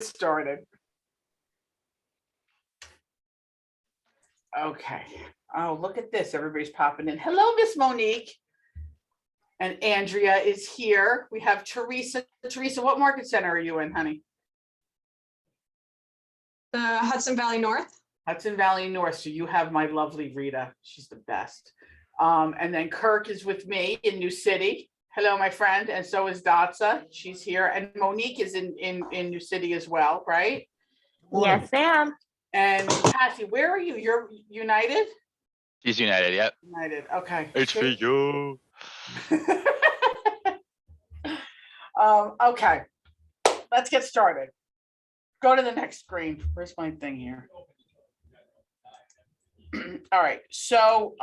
started. Okay. Oh, look at this. Everybody's popping in. Hello, Miss Monique. And Andrea is here. We have Teresa. Teresa, what market center are you in, honey? The Hudson Valley North. Hudson Valley North. So you have my lovely Rita. She's the best. And then Kirk is with me in New City. Hello, my friend. And so is Dotsa. She's here. And Monique is in New City as well, right? Yes, ma'am. And Cassie, where are you? You're United? She's United, yep. United. Okay. HVU. Okay. Let's get started. Go to the next screen. Where's my thing here? All right. So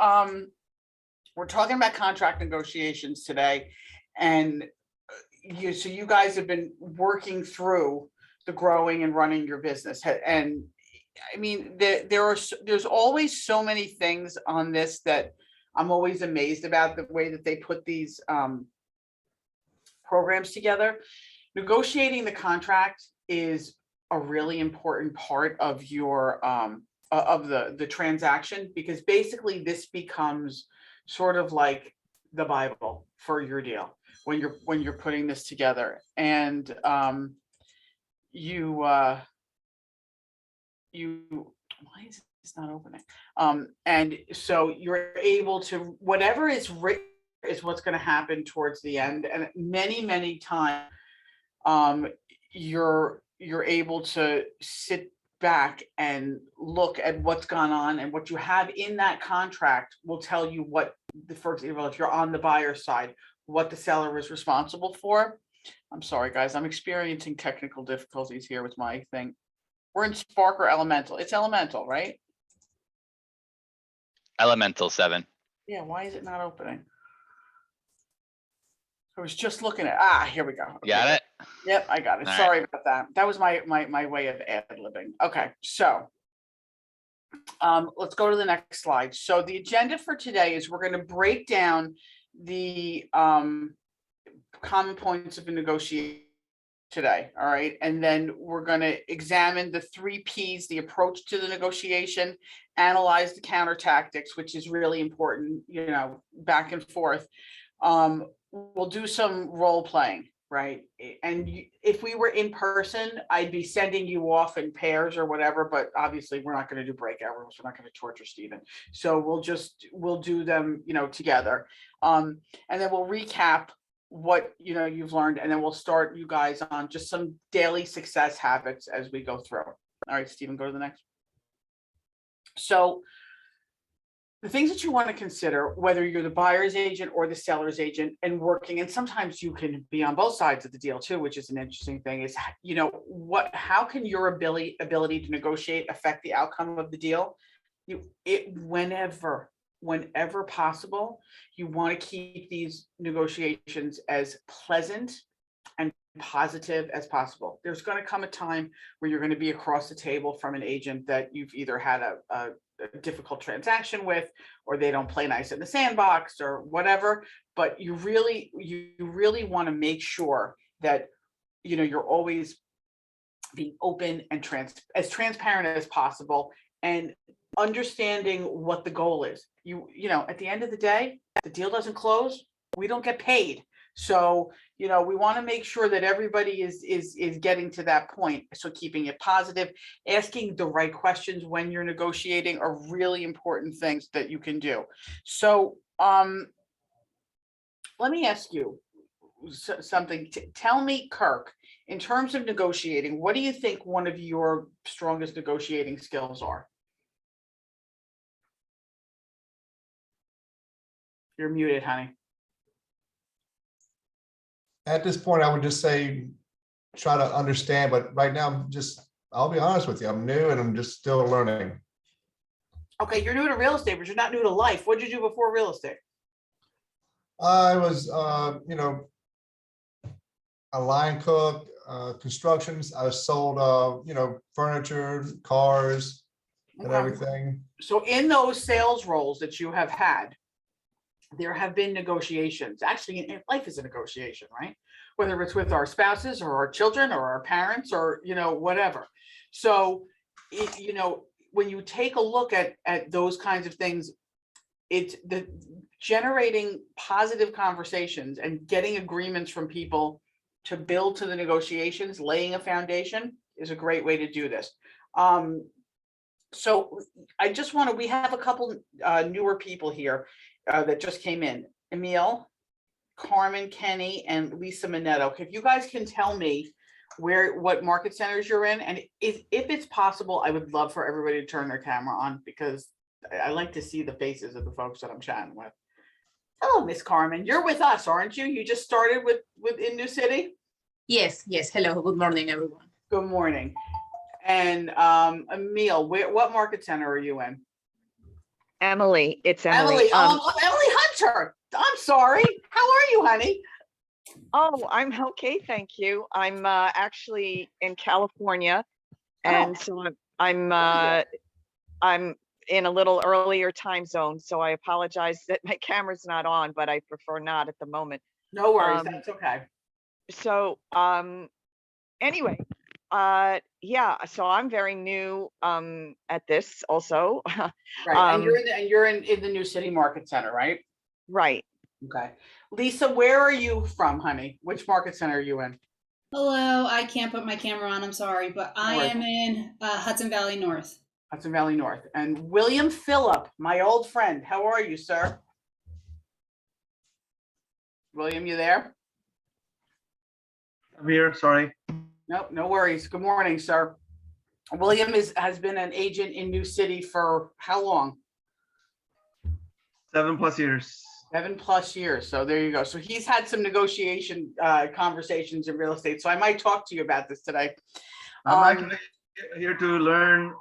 we're talking about contract negotiations today. And you guys have been working through the growing and running your business. And I mean, there's always so many things on this that I'm always amazed about the way that they put these programs together. Negotiating the contract is a really important part of your of the transaction, because basically this becomes sort of like the Bible for your deal when you're putting this together. And why is this not opening? And so you're able to, whatever is written is what's going to happen towards the end. And many times you're able to sit back and look at what's gone on, and what you have in that contract will tell you what for example, if you're on the buyer side, what the seller is responsible for. I'm sorry, guys, I'm experiencing technical difficulties here with my thing. We're in Spark or Elemental. It's Elemental, right? Elemental 7. Yeah, why is it not opening? I was just looking at, here we go. Okay. Got it? Yep, I got it. All Sorry about that. That was my way of ad-libbing. Okay, so let's go to the next slide. So the agenda for today is we're going to break down the common points of a negotiation today. All right. And then we're going to examine the 3 Ps, the approach to the negotiation, analyze the counter tactics, which is really important, back and forth. We'll do some role playing, right? And if we were in person, I'd be sending you off in pairs or whatever, but obviously we're not going to do breakout rooms. We're not going to torture Stephen. So we'll do them, together. And then we'll recap what you've learned, and then we'll start you guys on just some daily success habits as we go through. All right, Stephen, go to the next. So the things that you want to consider, whether you're the buyer's agent or the seller's agent and working, and sometimes you can be on both sides of the deal too, which is an interesting thing, is how can your ability to negotiate affect the outcome of the deal? Whenever possible, you want to keep these negotiations as pleasant and positive as possible. There's going to come a time where you're going to be across the table from an agent that you've either had a difficult transaction with, or they don't play nice in the sandbox or whatever, but you really want to make sure that you're always being open and as transparent as possible, and understanding what the goal is. At the end of the day, the deal doesn't close, we don't get paid. So, we want to make sure that everybody is getting to that point. So keeping it positive, asking the right questions when you're negotiating are really important things that you can do. So let me ask you something. Tell me, Kirk, in terms of negotiating, what do you think one of your strongest negotiating skills are? You're muted, honey. At this point, I would just say, try to understand, but right now, I'll be honest with you, I'm new and I'm just still learning. Okay, you're new to real estate, but you're not new to life. What did you do before real estate? I was, a line cook, constructions. I sold, furniture, cars, and everything. So in those sales roles that you have had, there have been negotiations. Actually, life is a negotiation, right? whether it's with our spouses or our children or our parents or, whatever. So, when you take a look at those kinds of things, it's the generating positive conversations and getting agreements from people to build to the negotiations, laying a foundation is a great way to do this. So we have a couple newer people here that just came in. Emil, Carmen, Kenny, and Lisa Minetto. If you guys can tell me what market centers you're in, and if it's possible, I would love for everybody to turn their camera on because I like to see the faces of the folks that I'm chatting with. Hello, Miss Carmen. You're with us, aren't you? You just started in New City? Yes. Hello. Good morning, everyone. Good morning. And Emil, what market center are you in? Emily, it's Emily. Emily Hunter. I'm sorry. How are you, honey? Oh, I'm okay, thank you. I'm actually in California, and so I'm in a little earlier time zone. So I apologize that my camera's not on, but I prefer not at the moment. No worries. That's okay. So anyway, yeah. So I'm very new at this also. Right. And you're in the New City Market Center, right? Right. Okay. Lisa, where are you from, honey? Which market center are you in? Hello, I can't put my camera on, I'm sorry, but I Right. am in Hudson Valley North. Hudson Valley North. And William Phillip, my old friend. How are you, sir? William, you there? I'm here, sorry. Nope, no worries. Good morning, sir. William has been an agent in New City for how long? 7+ years. 7+ years. So there you go. So he's had some negotiation conversations in real estate. So I might talk to you about this today. I'm actually here to learn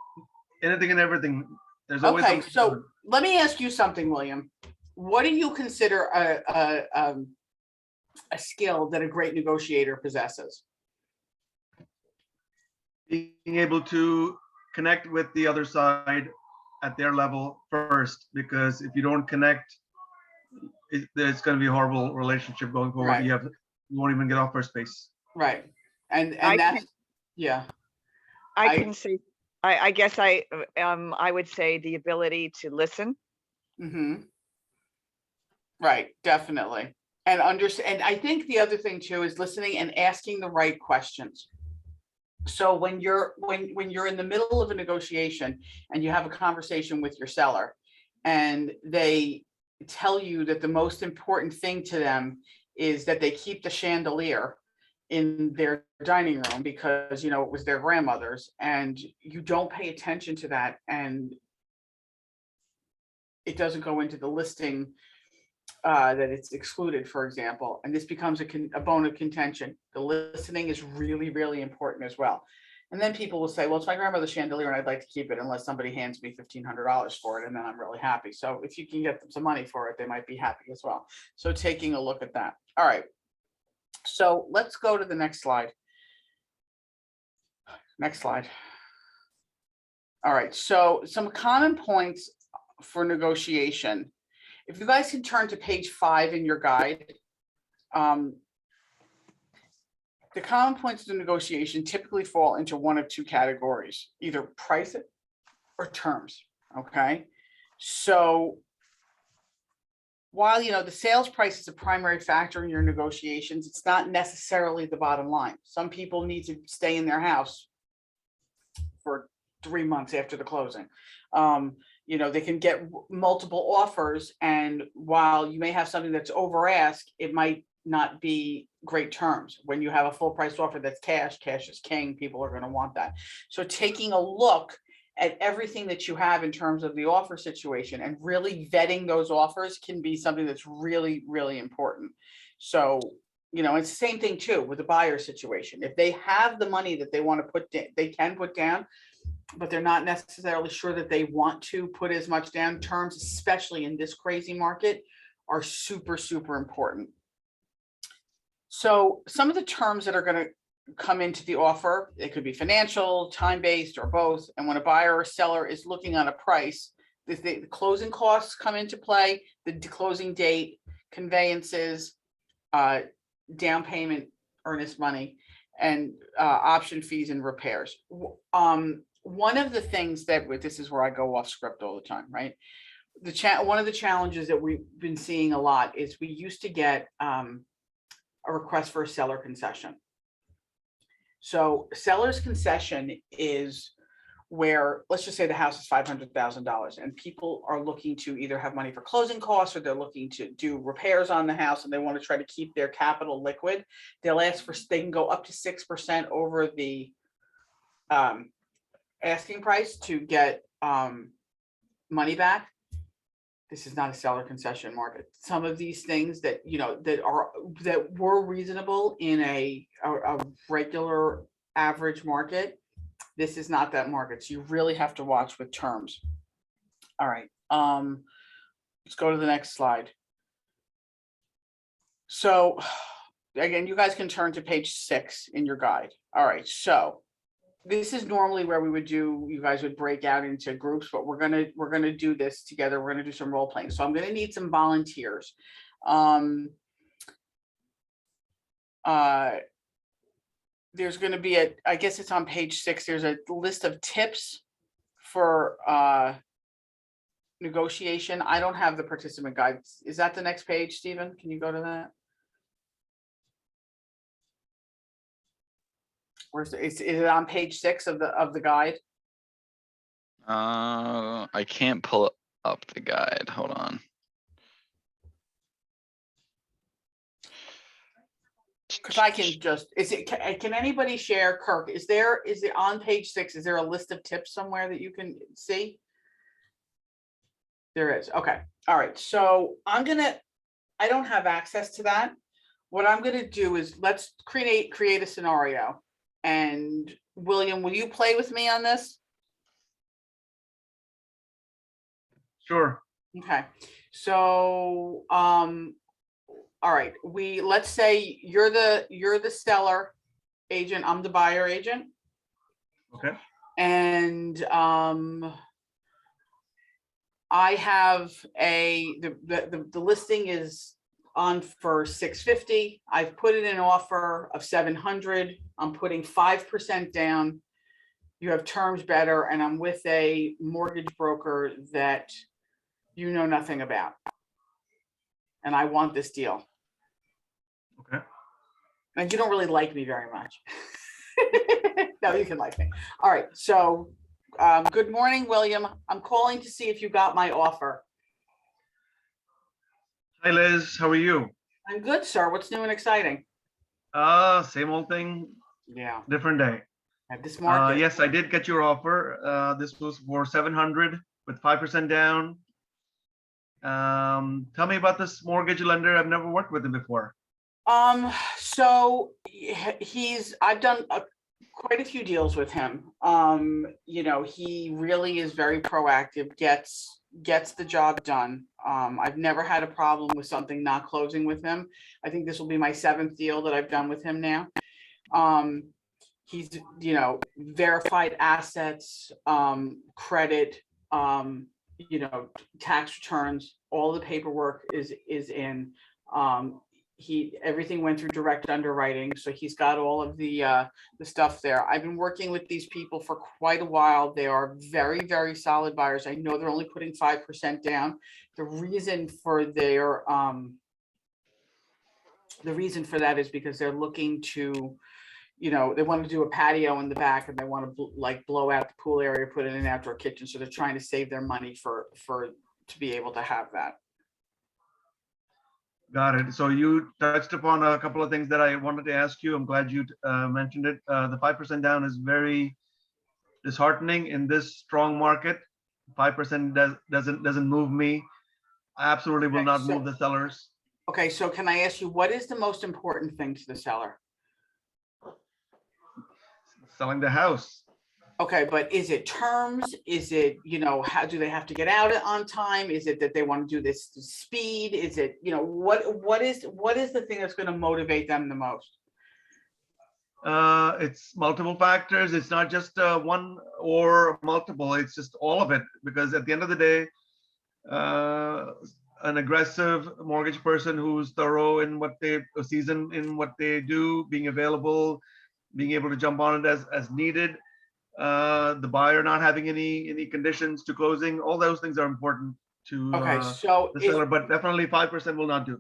anything and everything. There's always Okay, something to so learn. let me ask you something, William. What do you consider a skill that a great negotiator possesses? Being able to connect with the other side at their level first, because if you don't connect, it's going to be a horrible relationship going forward. Right. You won't even get off first base. Right. And I that's, can- yeah. I can say, I guess I would say the ability to listen. Mm-hmm. Right, definitely. And understand, and I think the other thing too is listening and asking the right questions. So when you're in the middle of a negotiation and you have a conversation with your seller and they tell you that the most important thing to them is that they keep the chandelier in their dining room because it was their grandmother's, and you don't pay attention to that and it doesn't go into the listing that it's excluded, for example, and this becomes a bone of contention. The listening is really, really important as well. And then people will say, well, it's my grandmother's chandelier and I'd like to keep it unless somebody hands me $1,500 for it, and then I'm really happy. So if you can get them some money for it, they might be happy as well. So taking a look at that. All right. So let's go to the next slide. Next slide. All right. So some common points for negotiation. If you guys can turn to page 5 in your guide, the common points of negotiation typically fall into one of two categories, either price or terms, okay? So while, the sales price is a primary factor in your negotiations, it's not necessarily the bottom line. Some people need to stay in their house for 3 months after the closing. They can get multiple offers, and while you may have something that's over ask, it might not be great terms. When you have a full price offer that's cash is king, people are going to want that. So taking a look at everything that you have in terms of the offer situation and really vetting those offers can be something that's really, really important. So, it's the same thing too with the buyer situation. If they have the money that they want to put down, they can put down, but they're not necessarily sure that they want to put as much down. Terms, especially in this crazy market, are super, super important. So some of the terms that are going to come into the offer, it could be financial, time-based, or both. And when a buyer or seller is looking on a price, the closing costs come into play, the closing date, conveyances, down payment, earnest money and option fees and repairs. One of the things that, this is where I go off script all the time, right? One of the challenges that we've been seeing a lot is we used to get a request for a seller concession. So seller's concession is where, let's just say the house is $500,000 and people are looking to either have money for closing costs or they're looking to do repairs on the house and they want to try to keep their capital liquid. They'll ask for, they can go up to 6% over the asking price to get money back. This is not a seller concession market. Some of these things that, you know, that were reasonable in a regular average market, this is not that market. So you really have to watch with terms. All right. Let's go to the next slide. So again, you guys can turn to page 6 in your guide. All right. So this is normally where we would do, you guys would break out into groups, but we're gonna do this together. We're gonna do some role playing. So I'm gonna need some volunteers. There's going to be I guess it's on page 6. There's a list of tips for negotiation. I don't have the participant guide. Is that the next page, Stephen? Can you go to that? Where's is it on page 6 of the guide? I can't pull up the guide. Hold on. Because I can just, can anybody share, Kirk, is it on page 6? Is there a list of tips somewhere that you can see? There is. Okay. All right. So I don't have access to that. What I'm going to do is let's create a scenario. And William, will you play with me on this? Sure. Okay. So, all right, let's say you're the seller agent, I'm the buyer agent. Okay. And I have the listing is on for $650. I've put in an offer of $700. I'm putting 5% down. You have terms better, and I'm with a mortgage broker that you know nothing about. And I want this deal. Okay. And you don't really like me very much. No, you can like me. All right. So good morning, William. I'm calling to see if you got my offer. Hi, Liz. How are you? I'm good, sir. What's new and exciting? Same old thing, Yeah. different day. At this market. Yes, I did get your offer. This was for 700 with 5% down. Tell me about this mortgage lender. I've never worked with him before. So I've done quite a few deals with him. You know, he really is very proactive, gets the job done. I've never had a problem with something not closing with him. I think this will be my 7th deal that I've done with him now. He's, you know, verified assets, credit, you know, tax returns, all the paperwork is in. Everything went through direct underwriting, so he's got all of the stuff there. I've been working with these people for quite a while. They are very, very solid buyers. I know they're only putting 5% down. The reason for that is because they're looking to, you know, they want to do a patio in the back and they want to like blow out the pool area, put in an outdoor kitchen. So they're trying to save their money to be able to have that. Got it. So you touched upon a couple of things that I wanted to ask you. I'm glad you mentioned it. The 5% down is very disheartening in this strong market. 5% doesn't move me. I absolutely will not move the sellers. Okay, so can I ask you, what is the most important thing to the seller? Selling the house. Okay, but is it terms? Is it, you know, how do they have to get out on time? Is it that they want to do this speed? Is it, you know, what is the thing that's going to motivate them the most? It's multiple factors. It's not just one or multiple. It's just all of it. Because at the end of the day, an aggressive mortgage person who's thorough in what they, seasoned in what they do, being available, being able to jump on it as needed. The buyer not having any conditions to closing, all those things are important to Okay, so the if, seller, but definitely 5% will not do.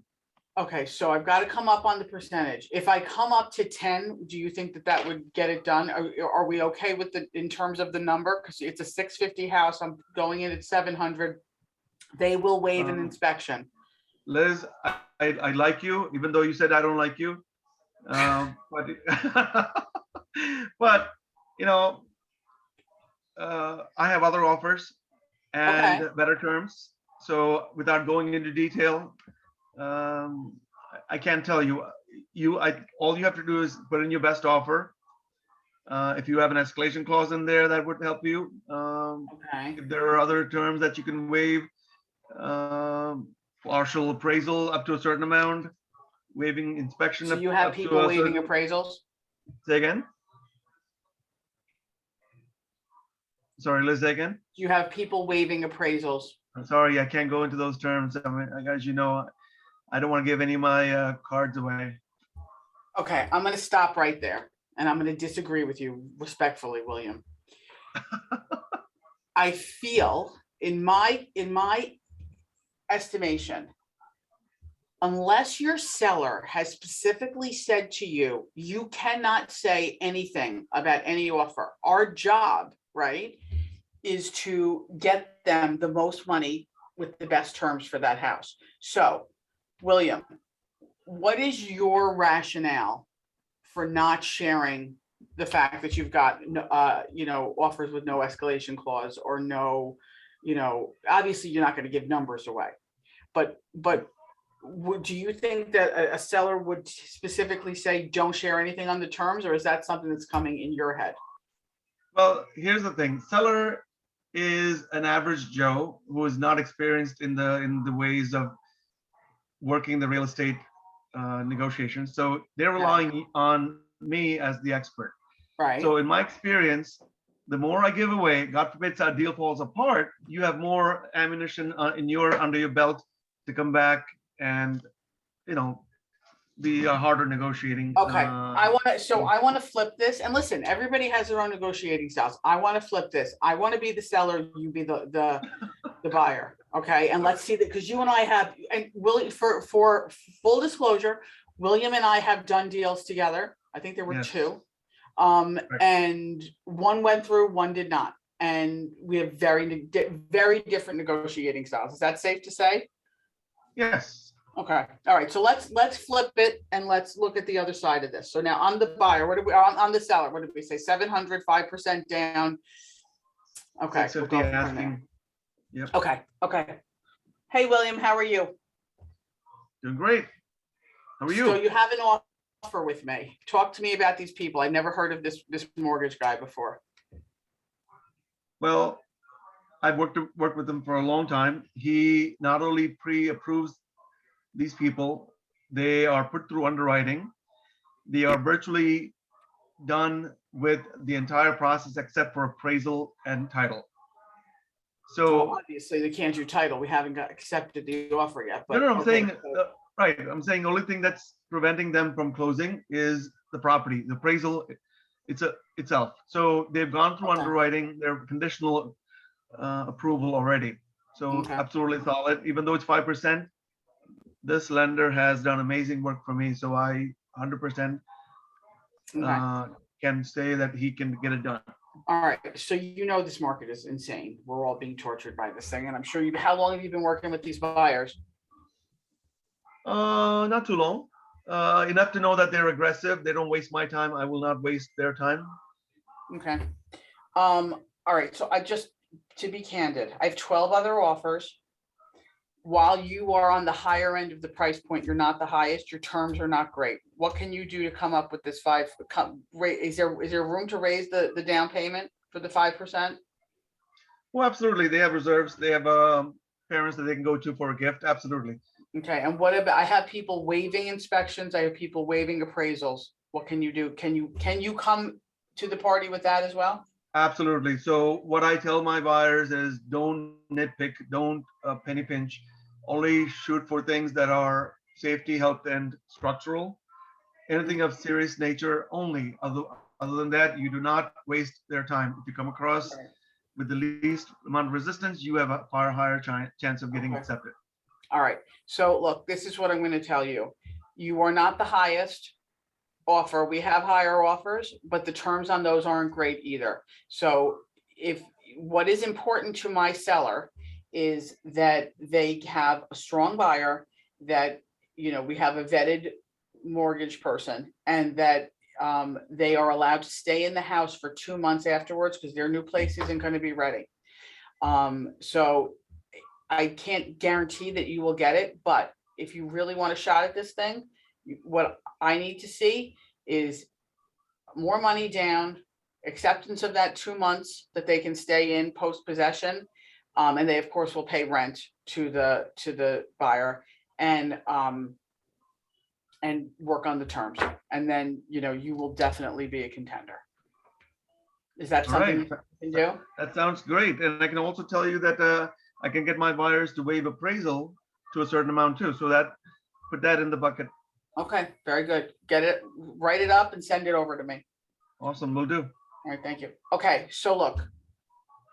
okay, so I've got to come up on the percentage. If I come up to 10, do you think that that would get it done? Are we okay with the, in terms of the number? Because it's a 650 house, I'm going in at 700. They will waive an inspection. Liz, I like you, even though you said I don't like you. But but you know, I have other offers and Okay. better terms. So without going into detail, I can't tell you. All you have to do is put in your best offer. If you have an escalation clause in there, that would help you. Okay, If there are other terms that you can waive, partial appraisal up to a certain amount, waiving inspection. so up- you have up to people a waiving certain- appraisals? Say again? Sorry, Liz, say again? Do you have people waiving appraisals? I'm sorry, I can't go into those terms. I mean, as you know, I don't want to give any of my cards away. Okay, I'm gonna stop right there, and I'm gonna disagree with you respectfully, William. I feel, in my estimation, unless your seller has specifically said to you, you cannot say anything about any offer. Our job, right, is to get them the most money with the best terms for that house. So, William, what is your rationale for not sharing the fact that you've got, you know, offers with no escalation clause or no, you know, obviously you're not going to give numbers away, but do you think that a seller would specifically say, don't share anything on the terms, or is that something that's coming in your head? Well, here's the thing. Seller is an average Joe who is not experienced in the ways of working the real estate negotiations. So they're relying on me as the expert. Right? So in my experience, the more I give away, God forbid our deal falls apart, you have more ammunition under your belt to come back and, you know, be harder negotiating. Okay, I want to flip this, and listen, everybody has their own negotiating styles. I want to flip this. I want to be the seller, you be the buyer. Okay, and let's see that, because you and I have, and Willie, for full disclosure, William and I have done deals together. I think there were Yes. two. And one went through, one did not. And we have very different negotiating styles. Is that safe to say? Yes. Okay, all right, so let's flip it and let's look at the other side of this. So now I'm the buyer, what did we, on the seller, what did we say, 700, 5% down? Okay. we'll 650 go from there. asking. Yep. Okay. Hey, William, how are you? Doing great. How are So you? you have an offer with me. Talk to me about these people. I've never heard of this mortgage guy before. Well, I've worked with him for a long time. He not only pre-approves these people, they are put through underwriting. They are virtually done with the entire process except for appraisal and title. So, Obviously, they can't do title. We haven't got accepted the offer yet, but. no, I'm okay, saying, so- right, I'm saying the only thing that's preventing them from closing is the property, the appraisal itself. So they've gone through Okay. underwriting, their conditional approval already. So Okay. absolutely solid, even though it's 5%. This lender has done amazing work for me, so I 100% Okay. can say that he can get it done. All right, so you know this market is insane. We're all being tortured by this thing, and I'm sure how long have you been working with these buyers? Not too long. Enough to know that they're aggressive. They don't waste my time. I will not waste their time. Okay. All right, so to be candid, I have 12 other offers. While you are on the higher end of the price point, you're not the highest, your terms are not great. What can you do to come up with this is there room to raise the down payment for the 5%? Well, absolutely. They have reserves. They have parents that they can go to for a gift. Absolutely. Okay, and what about, I have people waiving inspections, I have people waiving appraisals. What can you do? Can you come to the party with that as well? Absolutely. So what I tell my buyers is don't nitpick, don't penny pinch. only shoot for things that are safety, health, and structural. Anything of serious nature only. Other than that, you do not waste their time. If you come across Right. with the least amount of resistance, you have a far higher chance of getting Okay. accepted. All right, so look, this is what I'm gonna tell you. You are not the highest offer. We have higher offers, but the terms on those aren't great either. So if, what is important to my seller is that they have a strong buyer, that, you know, we have a vetted mortgage person, and that they are allowed to stay in the house for 2 months afterwards, because their new place isn't gonna be ready. So I can't guarantee that you will get it, but if you really want a shot at this thing, what I need to see is more money down, acceptance of that 2 months that they can stay in post possession. And they of course will pay rent to the buyer, and work on the terms. And then, you know, you will definitely be a contender. Is that All something right. you can do? That sounds great. And I can also tell you that I can get my buyers to waive appraisal to a certain amount too. So that, put that in the bucket. Okay, very good. Get it, write it up and send it over to me. Awesome, will do. All right, thank you. Okay, so look,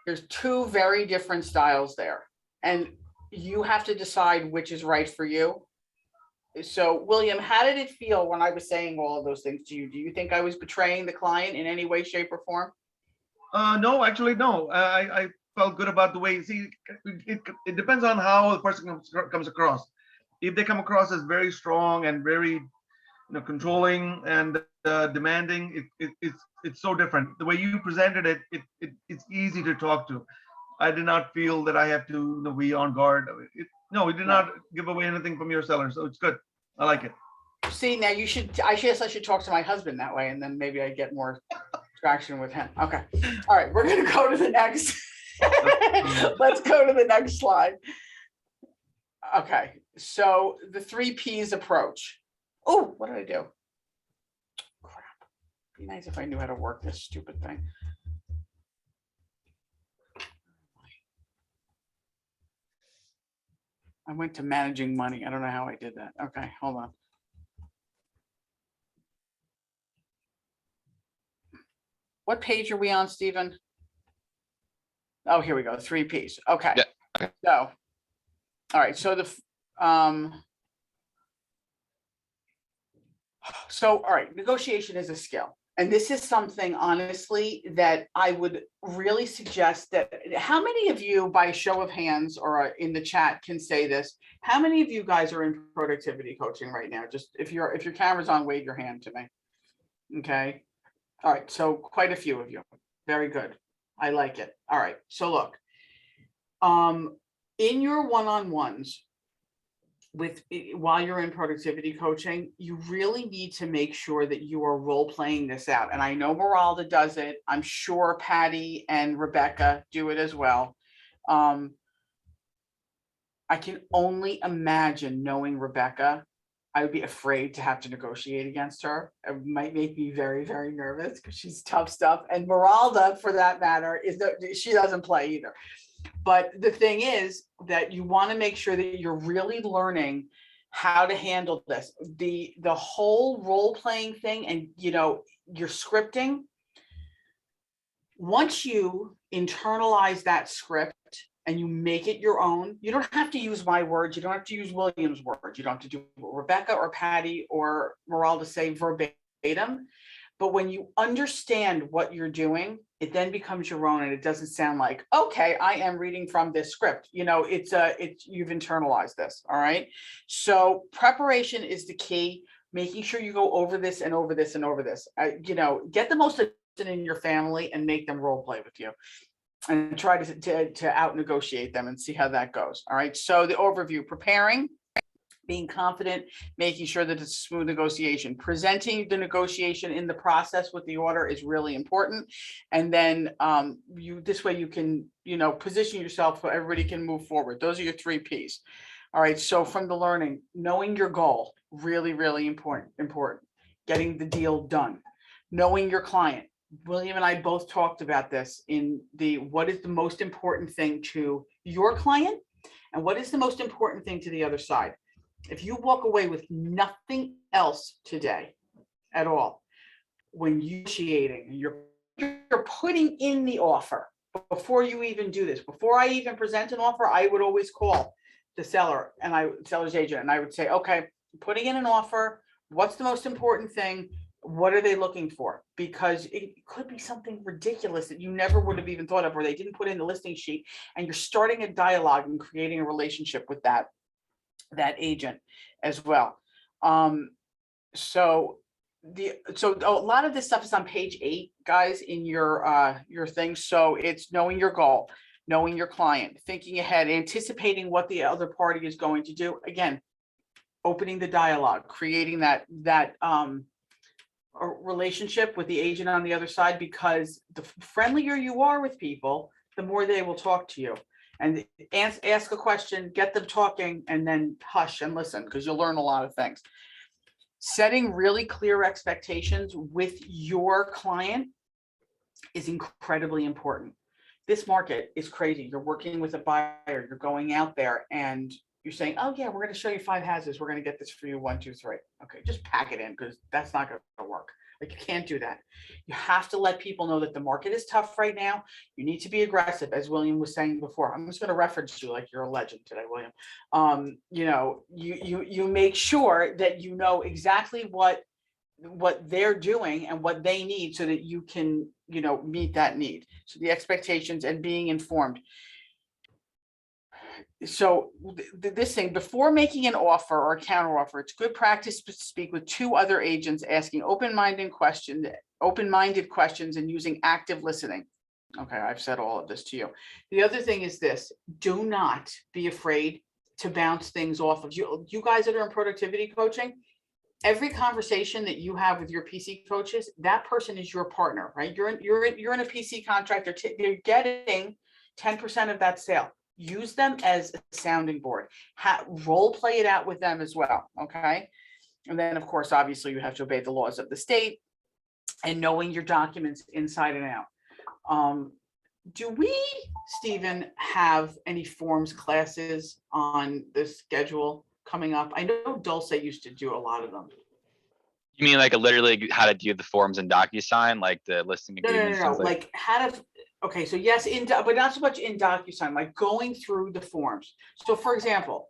there's two very different styles there, and you have to decide which is right for you. So, William, how did it feel when I was saying all of those things to you? Do you think I was betraying the client in any way, shape, or form? No, actually, no. I felt good about the way. See, it depends on how the person comes across. If they come across as very strong and very, you know, controlling and demanding, it's so different. The way you presented it, it's easy to talk to. I did not feel that I have to, you know, be on guard. No, we did not give away anything from your seller, so it's good. I like it. See, now you should, I guess I should talk to my husband that way, and then maybe I get more traction with him. Okay, all right, we're gonna go to the next. Let's go to the next slide. Okay, so the 3 Ps approach. Oh, what did I do? Crap. Be nice if I knew how to work this stupid thing. I went to managing money. I don't know how I did that. Okay, hold on. What page are we on, Stephen? Oh, here we go, 3 Ps. Okay. Yeah, okay. So, all right, so all right, negotiation is a skill. And this is something, honestly, that I would really suggest that, how many of you, by show of hands or in the chat, can say this? How many of you guys are in productivity coaching right now? Just if your camera's on, wave your hand to me. Okay. All right, so quite a few of you. Very good. I like it. All right, so look, in your one-on-ones, while you're in productivity coaching, you really need to make sure that you are role playing this out. And I know Meralda does it. I'm sure Patty and Rebecca do it as well. I can only imagine, knowing Rebecca, I would be afraid to have to negotiate against her. It might make me very, very nervous because she's tough stuff. And Meralda, for that matter, she doesn't play either. But the thing is that you want to make sure that you're really learning how to handle this. The whole role playing thing, and you know, your scripting. Once you internalize that script and you make it your own, you don't have to use my words. You don't have to use William's words. You don't have to do what Rebecca or Patty or Meralda say verbatim. But when you understand what you're doing, it then becomes your own, and it doesn't sound like, okay, I am reading from this script. You know, it's you've internalized this. All right. So preparation is the key. Making sure you go over this and over this and over this. You know, get the most in your family and make them role play with you, and try to out negotiate them and see how that goes. All right. So the overview: preparing, being confident, making sure that it's a smooth negotiation. Presenting the negotiation in the process with the order is really important. And then this way you can, you know, position yourself so everybody can move forward. Those are your 3 Ps. All right, so from the learning, knowing your goal, really, really important. Getting the deal done. Knowing your client. William and I both talked about this in what is the most important thing to your client And what is the most important thing to the other side? If you walk away with nothing else today at all, when you're negotiating, you're putting in the offer before you even do this, before I even present an offer, I would always call the seller and seller's agent, and I would say, okay, putting in an offer, what's the most important thing? What are they looking for? Because it could be something ridiculous that you never would have even thought of, or they didn't put in the listing sheet, and you're starting a dialogue and creating a relationship with that agent as well. So a lot of this stuff is on page 8, guys, in your thing. So it's knowing your goal, knowing your client, thinking ahead, anticipating what the other party is going to do. Again, opening the dialogue, creating that a relationship with the agent on the other side, because the friendlier you are with people, the more they will talk to you. And ask a question, get them talking, and then hush and listen, because you'll learn a lot of things. Setting really clear expectations with your client is incredibly important. This market is crazy. You're working with a buyer, you're going out there and you're saying, oh yeah, we're going to show you 5 houses. We're going to get this for you, 1, 2, 3. Okay, just pack it in, because that's not going to work. Like, you can't do that. You have to let people know that the market is tough right now. You need to be aggressive, as William was saying before. I'm just going to reference you like you're a legend today, William. You know, you make sure that you know exactly what they're doing and what they need, so that you can, you know, meet that need. So the expectations and being informed. So this thing, before making an offer or a counter offer, it's good practice to speak with 2 other agents, asking open-minded questions and using active listening. Okay, I've said all of this to you. The other thing is this: do not be afraid to bounce things off of you. You guys that are in productivity coaching, every conversation that you have with your PC coaches, that person is your partner, right? You're in a PC contract. They're getting 10% of that sale. Use them as a sounding board. Role play it out with them as well. Okay. And then, of course, obviously, you have to obey the laws of the state and knowing your documents inside and out. Do we, Stephen, have any forms classes on the schedule coming up? I know Dulce used to do a lot of them. You mean like literally how to do the forms in DocuSign, like the listing No, agreements? things like how to, okay, so yes, but not so much in DocuSign, like going through the forms. So for example,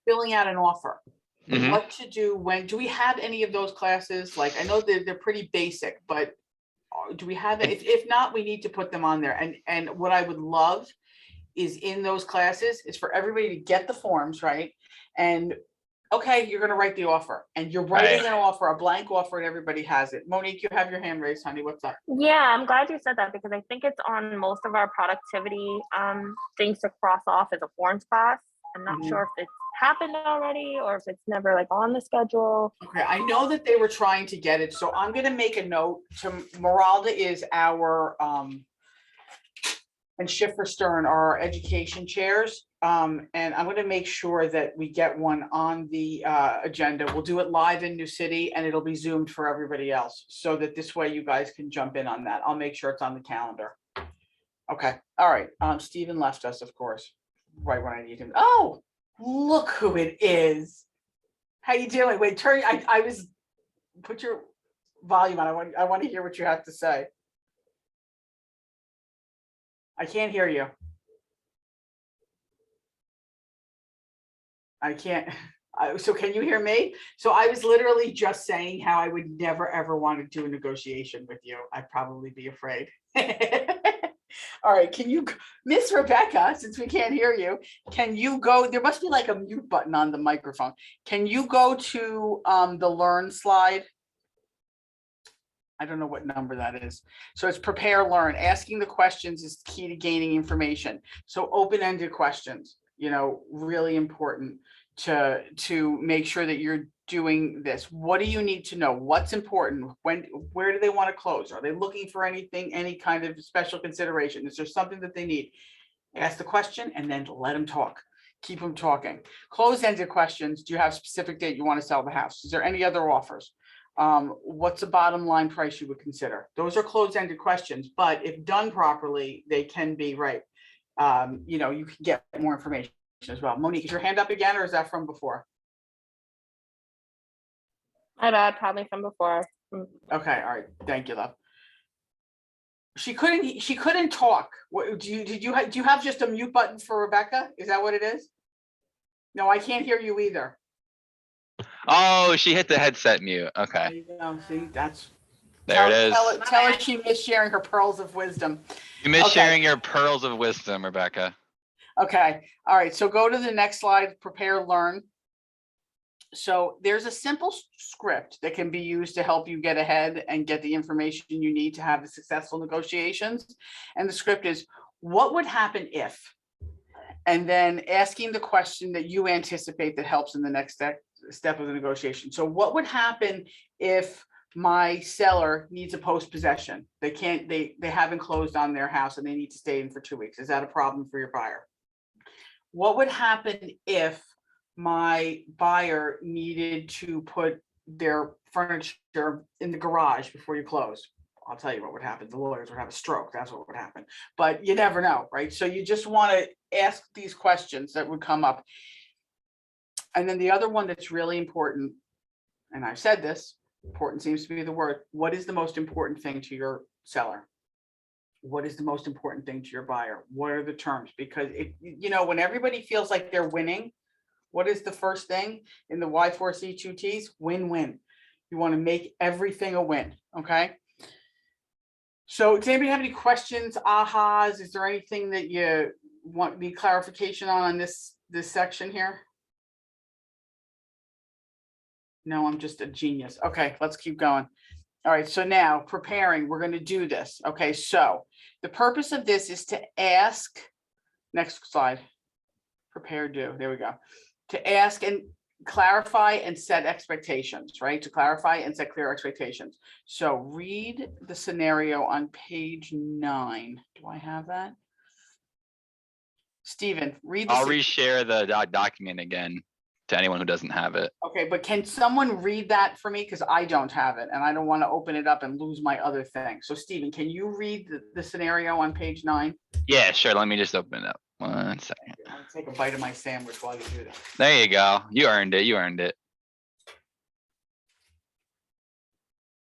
filling out an offer, Mhm. what to do when, do we have any of those classes? Like, I know they're pretty basic, but do we have, if not, we need to put them on there. And what I would love is in those classes is for everybody to get the forms, right? And okay, you're gonna write the offer, and you're writing Right. an offer, a blank offer, and everybody has it. Monique, you have your hand raised, honey. What's up? Yeah, I'm glad you said that, because I think it's on most of our productivity things to cross off as a forms class. I'm not Mhm. sure if it's happened already or if it's never like on the schedule. Okay, I know that they were trying to get it, so I'm gonna make a note to, Meralda is our, and Schiffer Stern are our education chairs. And I'm gonna make sure that we get one on the agenda. We'll do it live in New City, and it'll be zoomed for everybody else, so that this way you guys can jump in on that. I'll make sure it's on the calendar. Okay, all right. Stephen left us, of course, right when I need him. Oh, look who it is. How you doing? Wait, I was, put your volume on. I want to hear what you have to say. I can't hear you. I can't. So can you hear me? So I was literally just saying how I would never, ever want to do a negotiation with you. I'd probably be afraid. All right. Can you, Miss Rebecca, since we can't hear you, can you go, there must be like a mute button on the microphone. Can you go to the learn slide? I don't know what number that is. So it's prepare, learn. Asking the questions is key to gaining information. So open-ended questions, you know, really important to make sure that you're doing this. What do you need to know? What's important? Where do they want to close? Are they looking for anything, any kind of special consideration? Is there something that they need? Ask the question and then let them talk. Keep them talking. Closed-ended questions. Do you have a specific date you want to sell the house? Is there any other offers? What's the bottom line price you would consider? Those are closed-ended questions, but if done properly, they can be right. you know, you can get more information as well. Monique, is your hand up again, or is that from before? My bad, probably from before. Okay, all right, thank you, love. She couldn't talk. What, do you have just a mute button for Rebecca? Is that what it is? No, I can't hear you either. Oh, she hit the headset mute. There Okay, you go, see, that's. there it is. Tell her she missed sharing her pearls of wisdom. You miss Okay. sharing your pearls of wisdom, Rebecca. Okay, all right, so go to the next slide, prepare, learn. So there's a simple script that can be used to help you get ahead and get the information you need to have the successful negotiations. And the script is, what would happen if? And then asking the question that you anticipate that helps in the next step of the negotiation. So what would happen if my seller needs a post possession? They haven't closed on their house and they need to stay in for 2 weeks. Is that a problem for your buyer? What would happen if my buyer needed to put their furniture in the garage before you close? I'll tell you what would happen. The lawyers would have a stroke. That's what would happen. But you never know, right? So you just want to ask these questions that would come up. And then the other one that's really important, and I've said this, important seems to be the word, what is the most important thing to your seller? What is the most important thing to your buyer? What are the terms? Because you know, when everybody feels like they're winning, what is the first thing in the Y4C2Ts? Win-win. You want to make everything a win, okay? So does anybody have any questions, ahas? Is there anything that you want the clarification on this section here? No, I'm just a genius. Okay, let's keep going. All right, so now preparing, we're going to do this. Okay, so the purpose of this is to ask, next slide, prepare, do, there we go. To ask and clarify and set expectations, right? To clarify and set clear expectations. So read the scenario on page 9. Do I have that? Stephen, read the. I'll reshare the document again to anyone who doesn't have it. Okay, but can someone read that for me? Because I don't have it and I don't want to open it up and lose my other thing. So Stephen, can you read the scenario on page 9? Yeah, sure. Let me just open it up. 1 second. I'm gonna take a bite of my sandwich while you do that. There you go. You earned it. You earned it.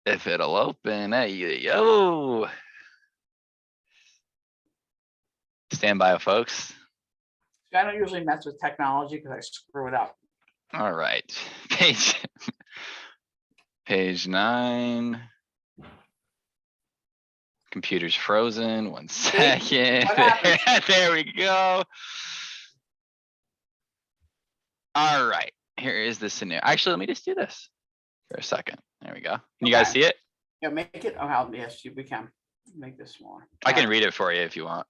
If it'll open, there you go. Stand by, folks. I don't usually mess with technology because I screw it up. All right, page 9. Computer's frozen. 1 second. What happened? There we go. All right, here is the scenario. Actually, let me just do this for a second. There we go. Can you guys Okay. see it? Yeah, make it. Oh, how yes, we can make this smaller. I All can right. read it for you if you want.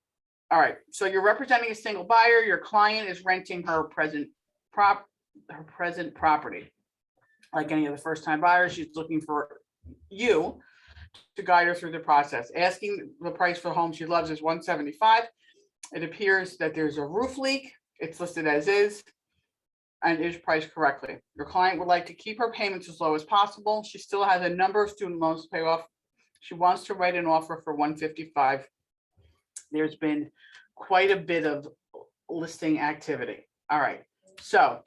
All right, so you're representing a single buyer. Your client is renting her present property. Like any of the first-time buyers, she's looking for you to guide her through the process. Asking the price for the home she loves is $175. It appears that there's a roof leak. It's listed as is and is priced correctly. Your client would like to keep her payments as low as possible. She still has a number of student loans to pay off. She wants to write an offer for $155. There's been quite a bit of listing activity. All right, so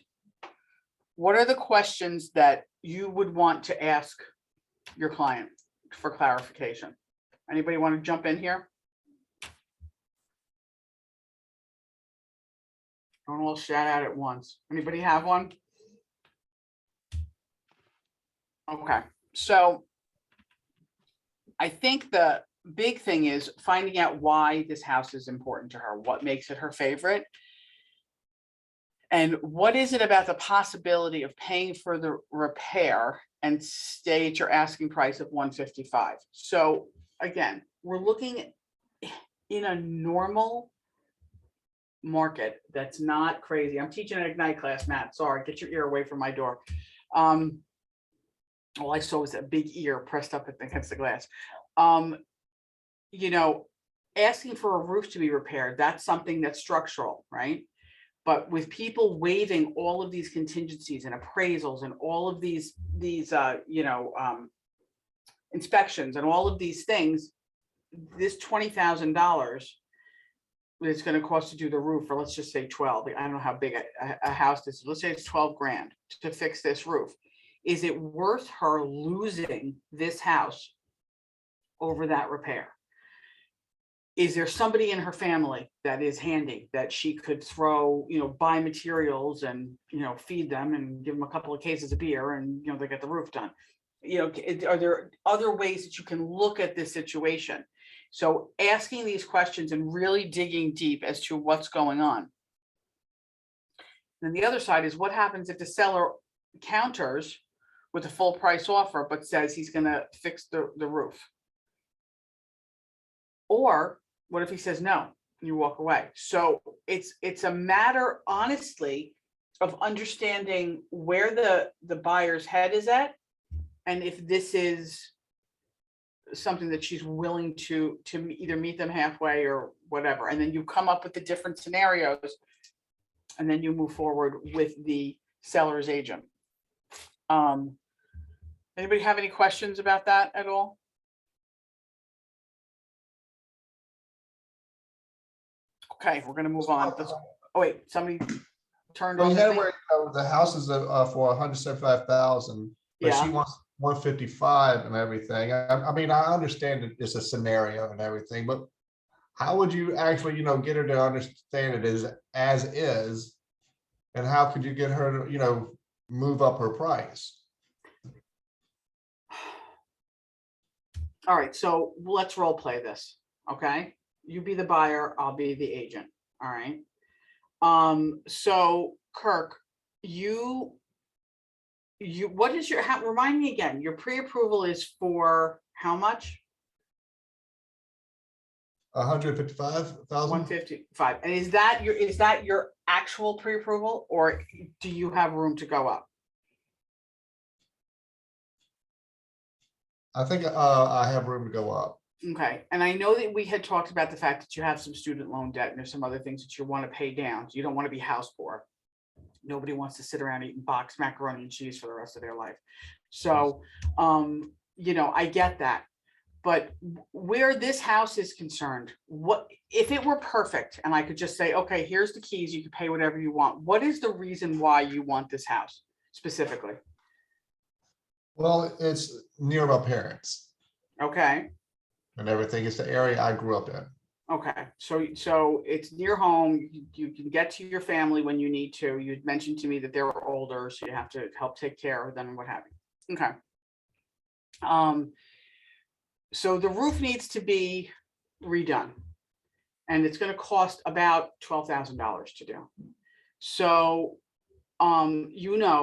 what are the questions that you would want to ask your client for clarification? Anybody want to jump in here? Don't all shout out at once. Anybody have one? Okay, so I think the big thing is finding out why this house is important to her, what makes it her favorite. And what is it about the possibility of paying for the repair and stay at your asking price of $155? So again, we're looking in a normal market that's not crazy. I'm teaching an Ignite class, Matt. Sorry, get your ear away from my door. All I saw was a big ear pressed up against the glass. You know, asking for a roof to be repaired, that's something that's structural, right? But with people waiving all of these contingencies and appraisals and all of these inspections and all of these things, this $20,000 it's gonna cost to do the roof, or let's just say 12, I don't know how big a house this is, let's say it's 12 grand to fix this roof. Is it worth her losing this house over that repair? Is there somebody in her family that is handy, that she could throw, buy materials and, feed them and give them a couple of cases of beer and, they get the roof done? Are there other ways that you can look at this situation? So asking these questions and really digging deep as to what's going on. Then the other side is, what happens if the seller counters with a full price offer, but says he's gonna fix the roof? Or what if he says no, and you walk away? So it's a matter, honestly, of understanding where the buyer's head is at, and if this is something that she's willing to either meet them halfway or whatever. And then you come up with the different scenarios, and then you move forward with the seller's agent. Anybody have any questions about that at all? Okay, we're gonna move on. Oh wait, somebody turned Well, on. you the had thing? where the house is for 175,000, but she Yeah. wants 155 and everything. I mean, I understand that it's a scenario and everything, but how would you actually, get her to understand it as is? And how could you get her to, move up her price? All right, so let's role play this, okay? You be the buyer, I'll be the agent, all right? So Kirk, what is your, remind me again, your pre-approval is for how much? 155,000. 155, and is that your actual pre-approval, or do you have room to go up? I think I have room to go up. Okay, and I know that we had talked about the fact that you have some student loan debt and there's some other things that you want to pay down. You don't want to be house poor. Nobody wants to sit around eating boxed macaroni and cheese for the rest of their life. So, I get that. But where this house is concerned, what if it were perfect and I could just say, okay, here's the keys, you can pay whatever you want. What is the reason why you want this house specifically? Well, it's near my parents Okay. and everything. It's the area I grew up in. Okay, so it's near home, you can get to your family when you need to. You'd mentioned to me that they were older, so you have to help take care of them and what have you. Okay. So the roof needs to be redone, and it's gonna cost about $12,000 to do. So,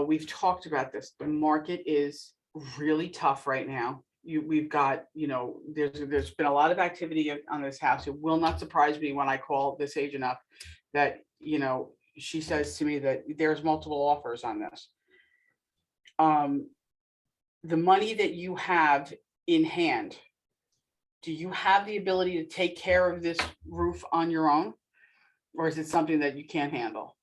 we've talked about this, the market is really tough right now. We've got, there's been a lot of activity on this house. It will not surprise me when I call this agent up that, she says to me that there's multiple offers on this. The money that you have in hand, do you have the ability to take care of this roof on your own? Or is it something that you can't handle?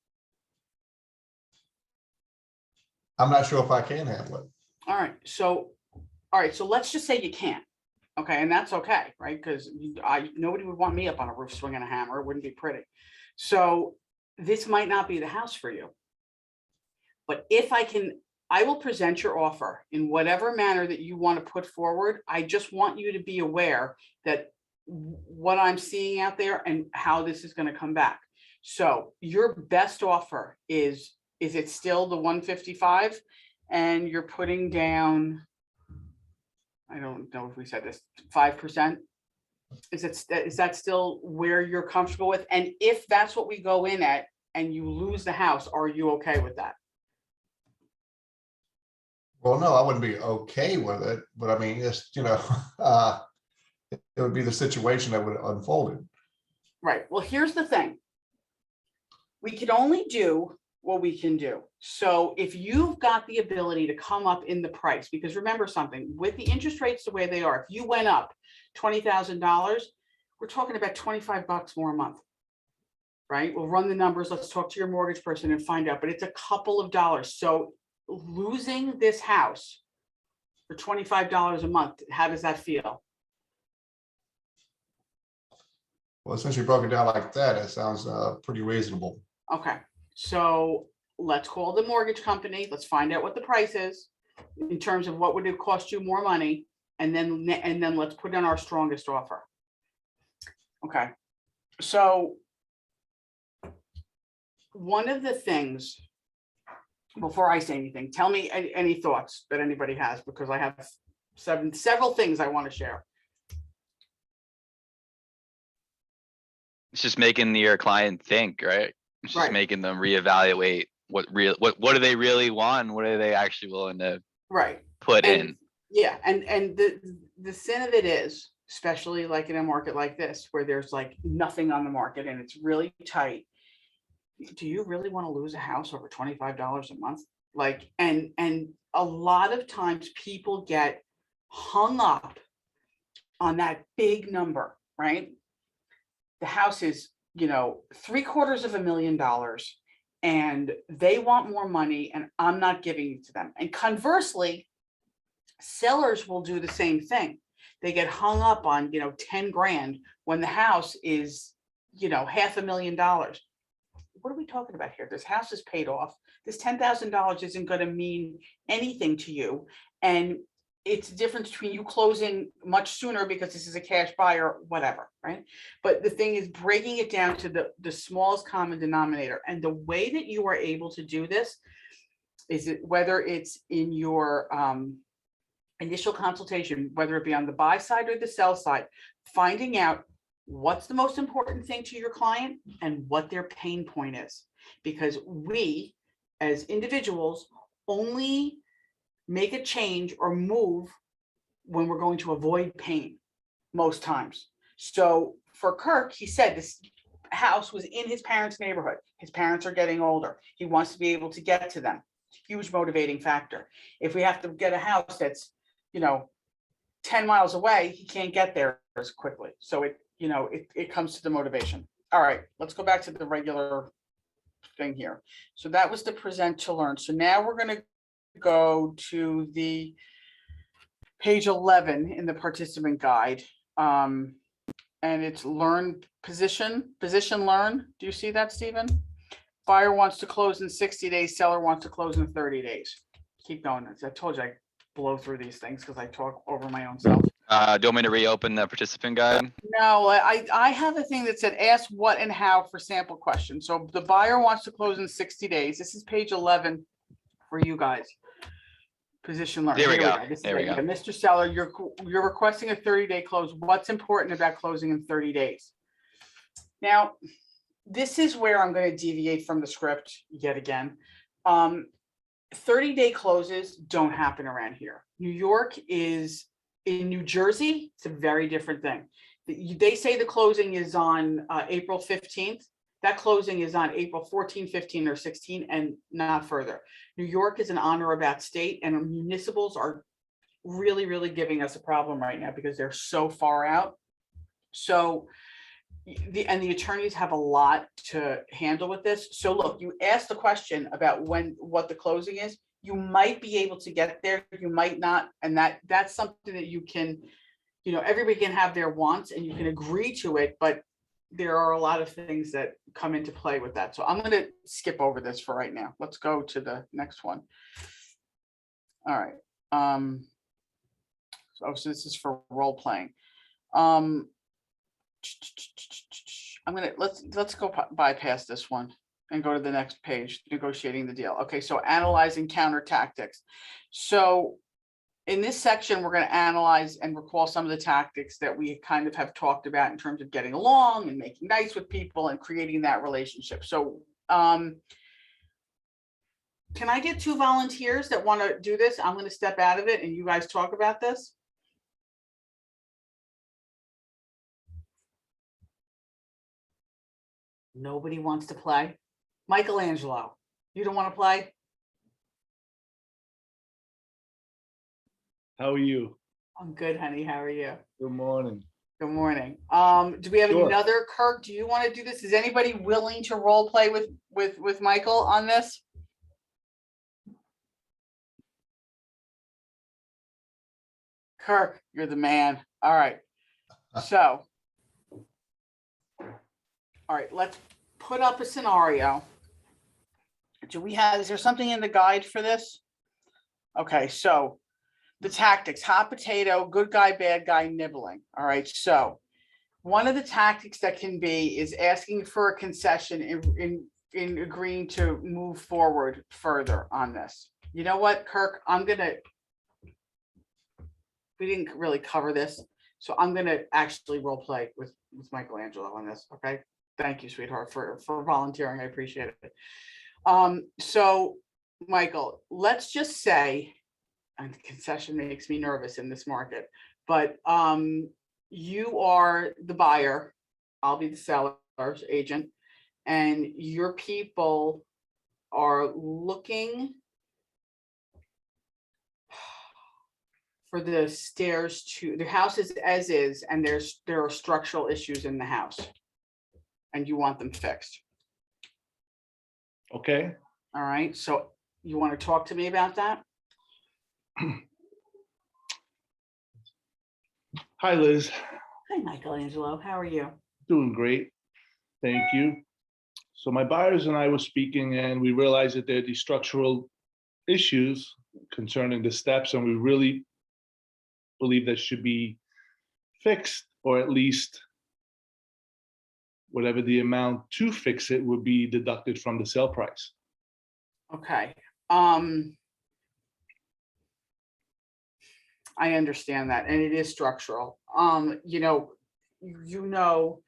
I'm not sure if I can handle it. All right, so let's just say you can't. Okay, and that's okay, right? Because nobody would want me up on a roof swinging a hammer. It wouldn't be pretty. So this might not be the house for you. But if I will present your offer in whatever manner that you want to put forward. I just want you to be aware that what I'm seeing out there and how this is going to come back. So your best offer is it still the 155? And you're putting down, I don't know if we said this, 5%? Is that still where you're comfortable with? And if that's what we go in at and you lose the house, are you okay with that? Well, no, I wouldn't be okay with it, but I mean, it's, it would be the situation that would unfold. Right. Well, here's the thing. We can only do what we can do. So if you've got the ability to come up in the price, because remember something, with the interest rates the way they are, if you went up $20,000, we're talking about $25 more a month, right? We'll run the numbers. Let's talk to your mortgage person and find out, but it's a couple of dollars. So losing this house for $25 a month, how does that feel? Well, since you broke it down like that, it sounds pretty reasonable. Okay, so let's call the mortgage company. Let's find out what the price is in terms of what would it cost you more money, and then let's put in our strongest offer. Okay, so one of the things, before I say anything, tell me any thoughts that anybody has, because I have several things I want to share. It's just making your client think, right? It's just Right. making them reevaluate what do they really want? And what are they actually willing to Right. put And in? yeah, and the sin of it is, especially like in a market like this, where there's like nothing on the market and it's really tight. Do you really want to lose a house over $25 a month? Like, and a lot of times people get hung up on that big number, right? The house is, $750,000 and they want more money and I'm not giving it to them. And conversely, sellers will do the same thing. They get hung up on, 10 grand when the house is, $500,000. What are we talking about here? This house is paid off. This $10,000 isn't going to mean anything to you. And it's the difference between you closing much sooner because this is a cash buyer, whatever, right? But the thing is breaking it down to the smallest common denominator. And the way that you are able to do this is whether it's in your initial consultation, whether it be on the buy side or the sell side, finding out what's the most important thing to your client and what their pain point is. Because we, as individuals, only make a change or move when we're going to avoid pain most times. So for Kirk, he said this house was in his parents' neighborhood. His parents are getting older. He wants to be able to get to them. Huge motivating factor. If we have to get a house that's, 10 miles away, he can't get there as quickly. So it comes to the motivation. All right, let's go back to the regular thing here. So that was the present to learn. So now we're going to go to the page 11 in the participant guide. And it's learn position learn. Do you see that, Stephen? Buyer wants to close in 60 days, seller wants to close in 30 days. Keep going. I told you I blow through these things because I talk over my own self. Do you want me to reopen the participant guide? No, I have a thing that said ask what and how for sample questions. So the buyer wants to close in 60 days. This is page 11 for you guys. Position learn. There we Here go. This is There we it. go. Yeah, Mr. Seller, you're requesting a 30-day close. What's important about closing in 30 days? Now, this is where I'm going to deviate from the script yet again. 30-day closes don't happen around here. New York is, in New Jersey, it's a very different thing. They say the closing is on April 15th. That closing is on April 14, 15, or 16, and not further. New York is an on or about state, and municipals are really, really giving us a problem right now because they're so far out. So the attorneys have a lot to handle with this. So look, you asked the question about what the closing is. You might be able to get there, you might not, and that's something that you can, everybody can have their wants and you can agree to it, but there are a lot of things that come into play with that. So I'm going to skip over this for right now. Let's go to the next one. All right. So this is for role playing. Let's go bypass this one and go to the next page, negotiating the deal. Okay, so analyzing counter tactics. So in this section, we're going to analyze and recall some of the tactics that we kind of have talked about in terms of getting along and making nice with people and creating that relationship. So can I get 2 volunteers that want to do this? I'm going to step out of it and you guys talk about this. Nobody wants to play. Michelangelo, you don't want to play? How are you? I'm good, honey. How are you? Good morning. Good morning. Do we have Sure. another Kirk? Do you want to do this? Is anybody willing to role play with Michael on this? Kirk, you're the man. All right. So All right, let's put up a scenario. Is there something in the guide for this? Okay, so the tactics, hot potato, good guy, bad guy, nibbling. All right, so one of the tactics that can be is asking for a concession in agreeing to move forward further on this. You know what, Kirk, we didn't really cover this, so I'm gonna actually role play with Michelangelo on this, okay? Thank you, sweetheart, for volunteering. I appreciate it. So Michael, let's just say, and concession makes me nervous in this market, but you are the buyer, I'll be the seller's agent, and your people are looking for the stairs to, the house is as is, and there are structural issues in the house, and you want them fixed. Okay, All right, so you want to talk to me about that? hi Liz, Hi, Michelangelo, how are you? doing great, thank you. So my buyers and I were speaking and we realized that there are these structural issues concerning the steps, and we really believe that should be fixed, or at least whatever the amount to fix it would be deducted from the sale price. Okay, I understand that, and it is structural. You know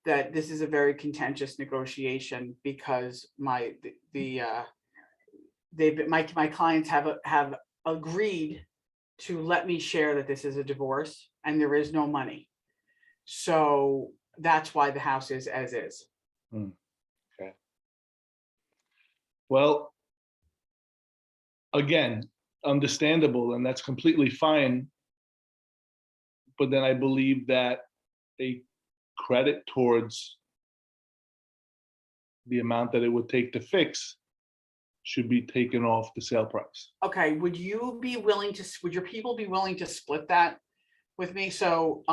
that this is a very contentious negotiation because my clients have agreed to let me share that this is a divorce and there is no money. So that's why the house is as is. Okay. Well, again, understandable, and that's completely fine. But then I believe that a credit towards the amount that it would take to fix should be taken off the sale price. Okay, would your people be willing to split that with me? So,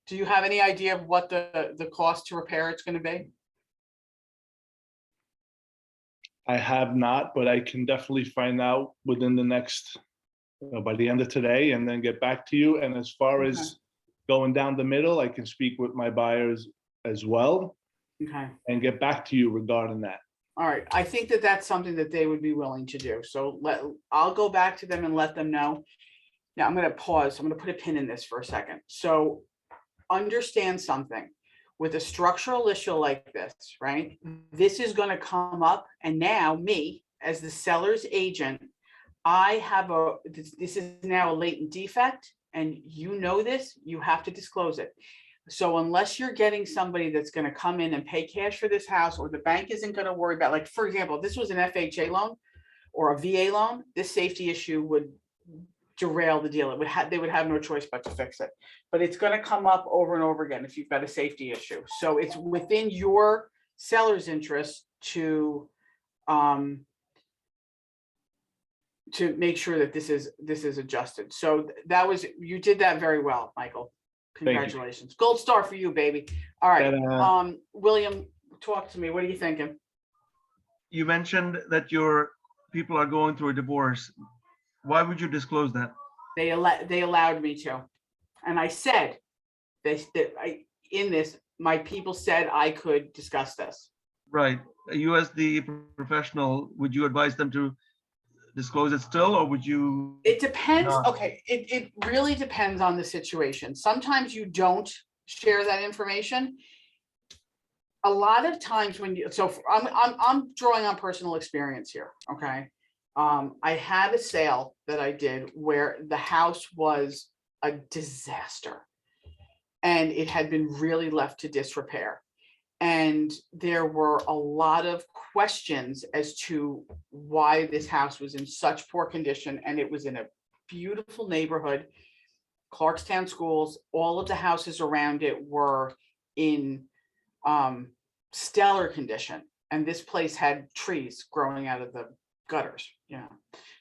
do you have any idea of what the cost to repair it's gonna be? I have not, but I can definitely find out within the next, by the end of today, and then get back to you. And as far Okay. as going down the middle, I can speak with my buyers as well Okay, and get back to you regarding that. all right, I think that that's something that they would be willing to do, so I'll go back to them and let them know. Now, I'm gonna pause, I'm gonna put a pin in this for a second, so understand something. With a structural issue like this, right? This is gonna come up, and now me, as the seller's agent, I have this is now a latent defect, and you know this, you have to disclose it. So unless you're getting somebody that's gonna come in and pay cash for this house, or the bank isn't gonna worry about, like, for example, if this was an FHA loan or a VA loan, this safety issue would derail the deal. They would have no choice but to fix it. But it's gonna come up over and over again if you've got a safety issue. So it's within your seller's interest to make sure that this is adjusted. So you did that very well, Michael. Thank you. Congratulations. Gold star for you, baby. All right, Ta-da. William, talk to me. What are you thinking? You mentioned that your people are going through a divorce. Why would you disclose that? They allowed me to. And I said, my people said I could discuss this. Right. You as the professional, would you advise them to disclose it still, or would you? It depends. No. Okay, it really depends on the situation. Sometimes you don't share that information. A lot of times I'm drawing on personal experience here, okay? I had a sale that I did where the house was a disaster and it had been really left to disrepair. And there were a lot of questions as to why this house was in such poor condition, and it was in a beautiful neighborhood, Clarkstown schools. All of the houses around it were in stellar condition, and this place had trees growing out of the gutters,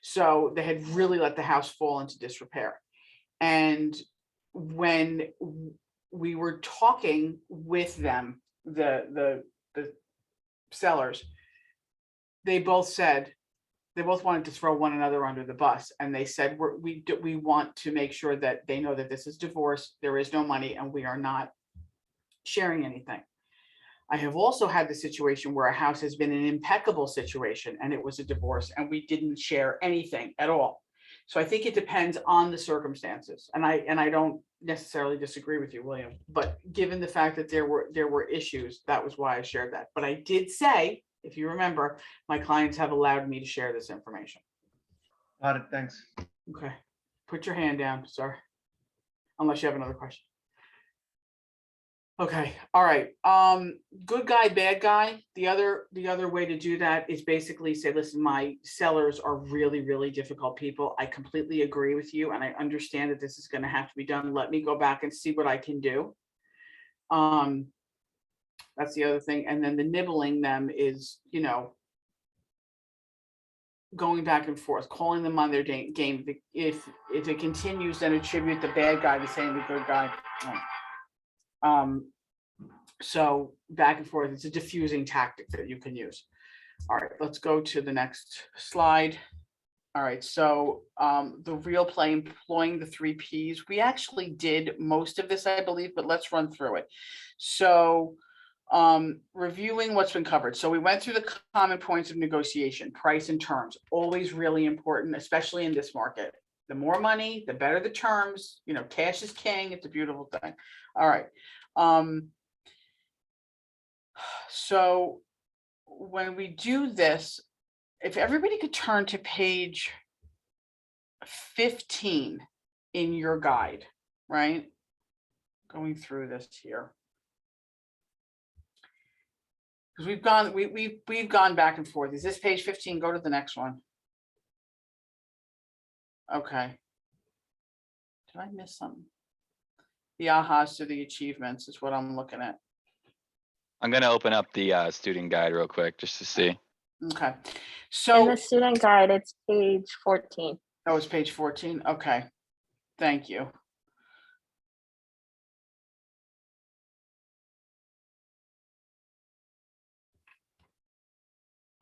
so they had really let the house fall into disrepair. And when we were talking with them, the sellers, they both said, they both wanted to throw one another under the bus, and they said, we want to make sure that they know that this is divorce, there is no money, and we are not sharing anything. I have also had the situation where a house has been an impeccable situation and it was a divorce and we didn't share anything at all. So I think it depends on the circumstances, and I don't necessarily disagree with you, William, but given the fact that there were issues, that was why I shared that. But I did say, if you remember, my clients have allowed me to share this information. Got it, thanks. Okay, put your hand down, sir, unless you have another question. Okay, all right. Good guy, bad guy. The other way to do that is basically say, listen, my sellers are really, really difficult people. I completely agree with you, and I understand that this is going to have to be done. Let me go back and see what I can do. That's the other thing. And then the nibbling them is, you know, going back and forth, calling them on their game. If it continues, then attribute the bad guy to saying the good guy. So back and forth, it's a diffusing tactic that you can use. All right, let's go to the next slide. All right, so the real play, employing the 3 Ps. We actually did most of this, I believe, but let's run through it. So reviewing what's been covered. So we went through the common points of negotiation, price and terms, always really important, especially in this market. The more money, the better the terms, you know, cash is king. It's a beautiful thing. All right. So when we do this, if everybody could turn to page 15 in your guide, right? Going through this here. Because we've gone back and forth. Is this page 15? Go to the next one. Okay. Did I miss something? The ahas to the achievements is what I'm looking at. I'm gonna open up the student guide real quick just to see. Okay. In So the student guide, it's page 14. that was page 14. Okay. Thank you.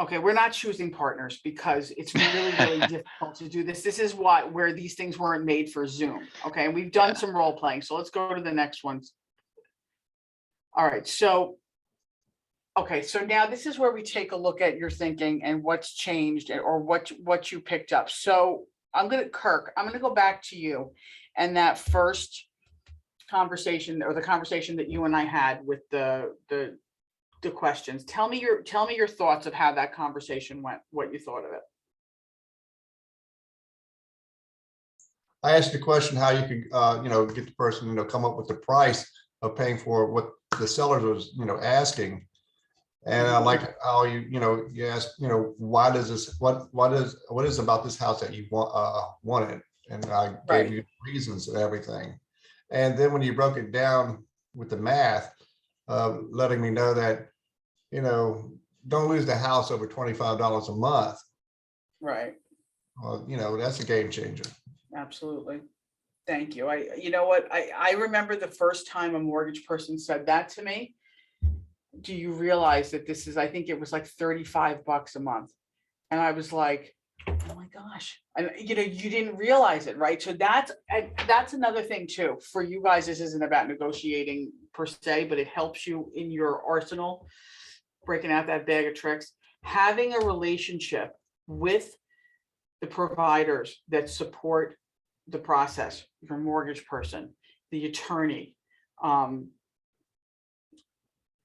Okay, we're not choosing partners because it's really, really difficult to do this. This is where these things weren't made for Zoom. Okay, and we've done Yeah. some role playing. So let's go to the next ones. All right, so okay, so now this is where we take a look at your thinking and what's changed or what you picked up. So Kirk, I'm gonna go back to you and that first conversation, or the conversation that you and I had with the questions. Tell me your thoughts of how that conversation went, what you thought of it. I asked the question how you could, get the person, come up with the price of paying for what the seller was, asking. And I like how you asked, why does this, what is about this house that you wanted? And I gave you reasons and everything. And then when you broke it down with the math, letting me know that, don't lose the house over $25 a month. Right. Well, that's a game changer. Absolutely. Thank you. You know what? I remember the first time a mortgage person said that to me. Do you realize that this is, I think it was like $35 a month. And I was like, oh my gosh. And you didn't realize it, right? So that's another thing too. For you guys, this isn't about negotiating per se, but it helps you in your arsenal, breaking out that bag of tricks. Having a relationship with the providers that support the process, your mortgage person, the attorney,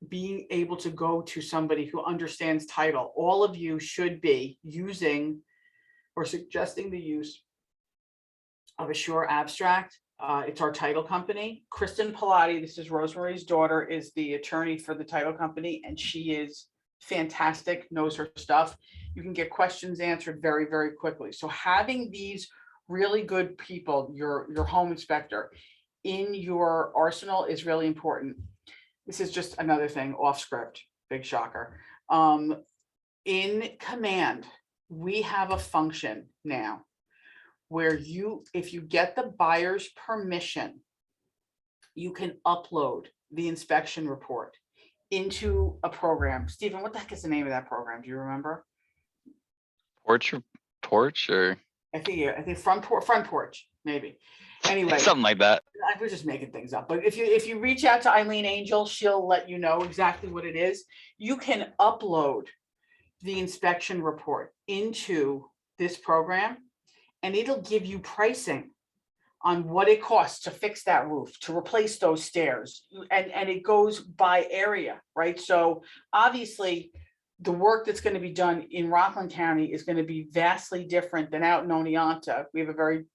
being able to go to somebody who understands title. All of you should be using or suggesting the use of Assure Abstract. It's our title company. Kristen Pilati, this is Rosemary's daughter, is the attorney for the title company, and she is fantastic, knows her stuff. You can get questions answered very, very quickly. So having these really good people, your home inspector, in your arsenal is really important. This is just another thing off script, big shocker. In Command, we have a function now where if you get the buyer's permission, you can upload the inspection report into a program. Stephen, what the heck is the name of that program? Do you remember? Torch or I think front porch, maybe. Anyway, something like that. I was just making things up, but if you reach out to Eileen Angel, she'll let you know exactly what it is. You can upload the inspection report into this program, and it'll give you pricing on what it costs to fix that roof, to replace those stairs, and it goes by area, right? So obviously, the work that's going to be done in Rockland County is going to be vastly different than out in Oneonta. We have a very,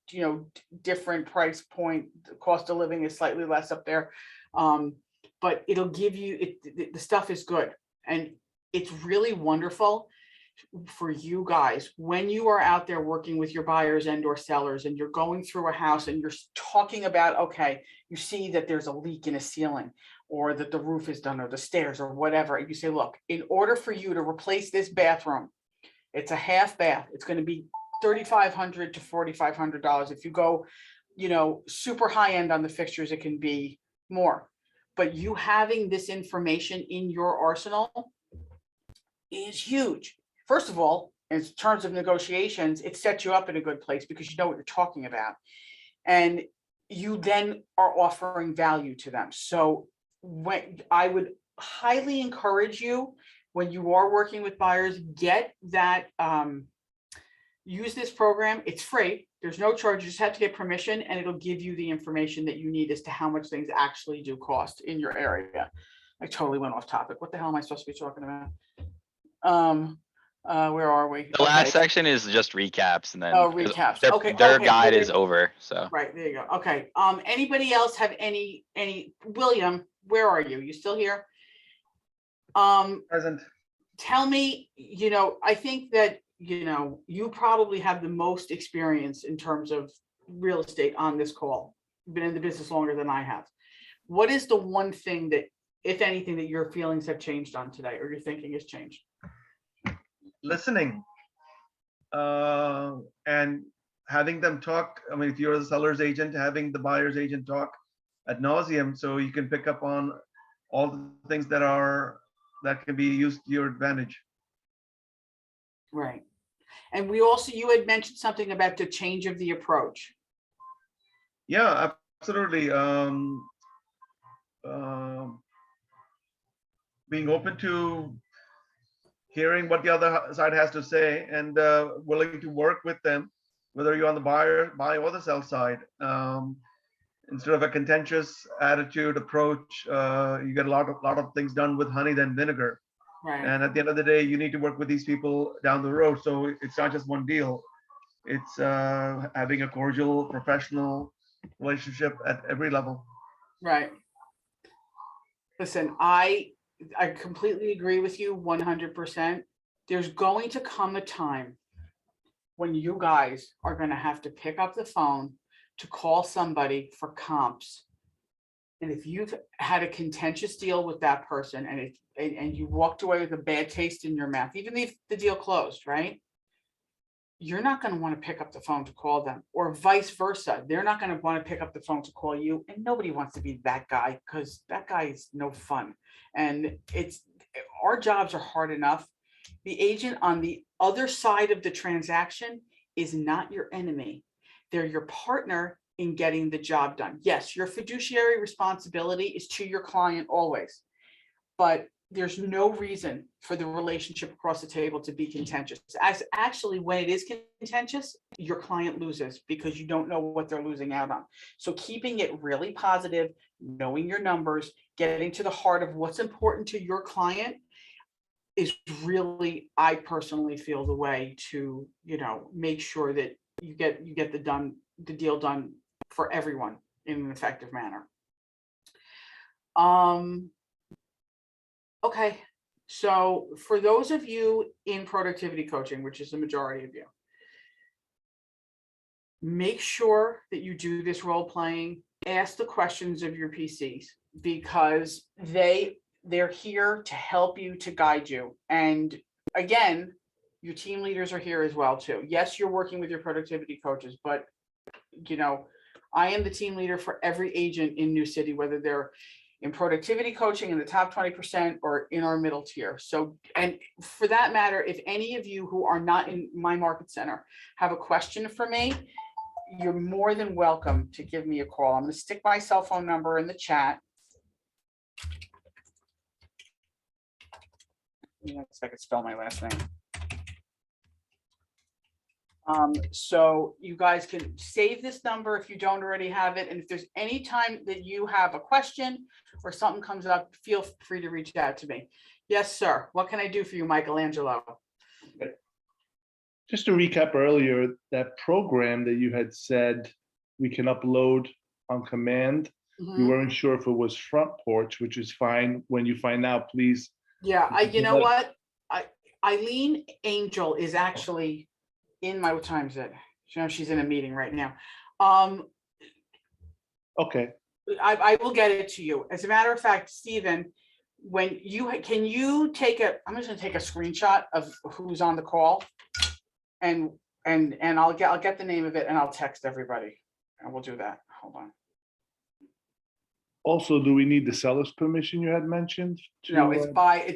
different price point. The cost of living is slightly less up there. But it'll give you, the stuff is good. And it's really wonderful for you guys when you are out there working with your buyers and or sellers, and you're going through a house and you're talking about, okay, you see that there's a leak in a ceiling, or that the roof is done, or the stairs, or whatever. And you say, look, in order for you to replace this bathroom, it's a half bath, it's going to be $3,500 to $4,500. If you go, super high end on the fixtures, it can be more. But you having this information in your arsenal is huge. First of all, in terms of negotiations, it sets you up in a good place because you know what you're talking about. And you then are offering value to them. So when I would highly encourage you, when you are working with buyers, get that, use this program. It's free. There's no charge. You just have to get permission, and it'll give you the information that you need as to how much things actually do cost in your area. I totally went off topic. What the hell am I supposed to be talking about? Where are we? The last section is just recaps and then. Oh, recaps. Okay. Their okay, guide well, is over, so. Right, there you go. Okay. Anybody else have any, William, where are you? You still here? Present. Tell me, I think that, you probably have the most experience in terms of real estate on this call. You've been in the business longer than I have. What is the one thing that, if anything, that your feelings have changed on today, or your thinking has changed? Listening. And having them talk. I mean, if you're the seller's agent, having the buyer's agent talk ad nauseum, so you can pick up on all the things that can be used to your advantage. Right. And you had mentioned something about the change of the approach. Yeah, absolutely. Being open to hearing what the other side has to say, and willing to work with them, whether you're on the buy or the sell side. Instead of a contentious attitude approach, you get a lot of things done with honey than vinegar. Right. And at the end of the day, you need to work with these people down the road. So it's not just one deal. It's having a cordial, professional relationship at every level. Right. Listen, I completely agree with you 100%. There's going to come a time when you guys are going to have to pick up the phone to call somebody for comps. And if you've had a contentious deal with that person, and you walked away with a bad taste in your mouth, even if the deal closed, right? You're not going to want to pick up the phone to call them, or vice versa. They're not going to want to pick up the phone to call you. And nobody wants to be that guy, because that guy is no fun. And our jobs are hard enough. The agent on the other side of the transaction is not your enemy. They're your partner in getting the job done. Yes, your fiduciary responsibility is to your client always, but there's no reason for the relationship across the table to be contentious. As actually, when it is contentious, your client loses because you don't know what they're losing out on. So keeping it really positive, knowing your numbers, getting to the heart of what's important to your client is really, I personally feel, the way to, make sure that you get the deal done for everyone in an effective manner. Okay, so for those of you in productivity coaching, which is the majority of you, make sure that you do this role playing. Ask the questions of your PCs, because they're here to help you, to guide you. And again, your team leaders are here as well too. Yes, you're working with your productivity coaches, but I am the team leader for every agent in New City, whether they're in productivity coaching in the top 20% or in our middle tier. So, and for that matter, if any of you who are not in my market center have a question for me, you're more than welcome to give me a call. I'm going to stick my cell phone number in the chat. If I could spell my last name. So you guys can save this number if you don't already have it. And if there's any time that you have a question or something comes up, feel free to reach out to me. Yes, sir. What can I do for you, Michelangelo? Just to recap earlier, that program that you had said we can upload on command, you weren't sure if it was Front Porch, which is fine. When you find out, please. Yeah, you know what? Eileen Angel is actually in my, what time is it? You know, she's in a meeting right now. Okay, I will get it to you. As a matter of fact, Stephen, when you, can you take a, I'm just gonna take a screenshot of who's on the call. And I'll get the name of it and I'll text everybody and we'll do that. Hold on. also, do we need the seller's permission you had mentioned? No, it's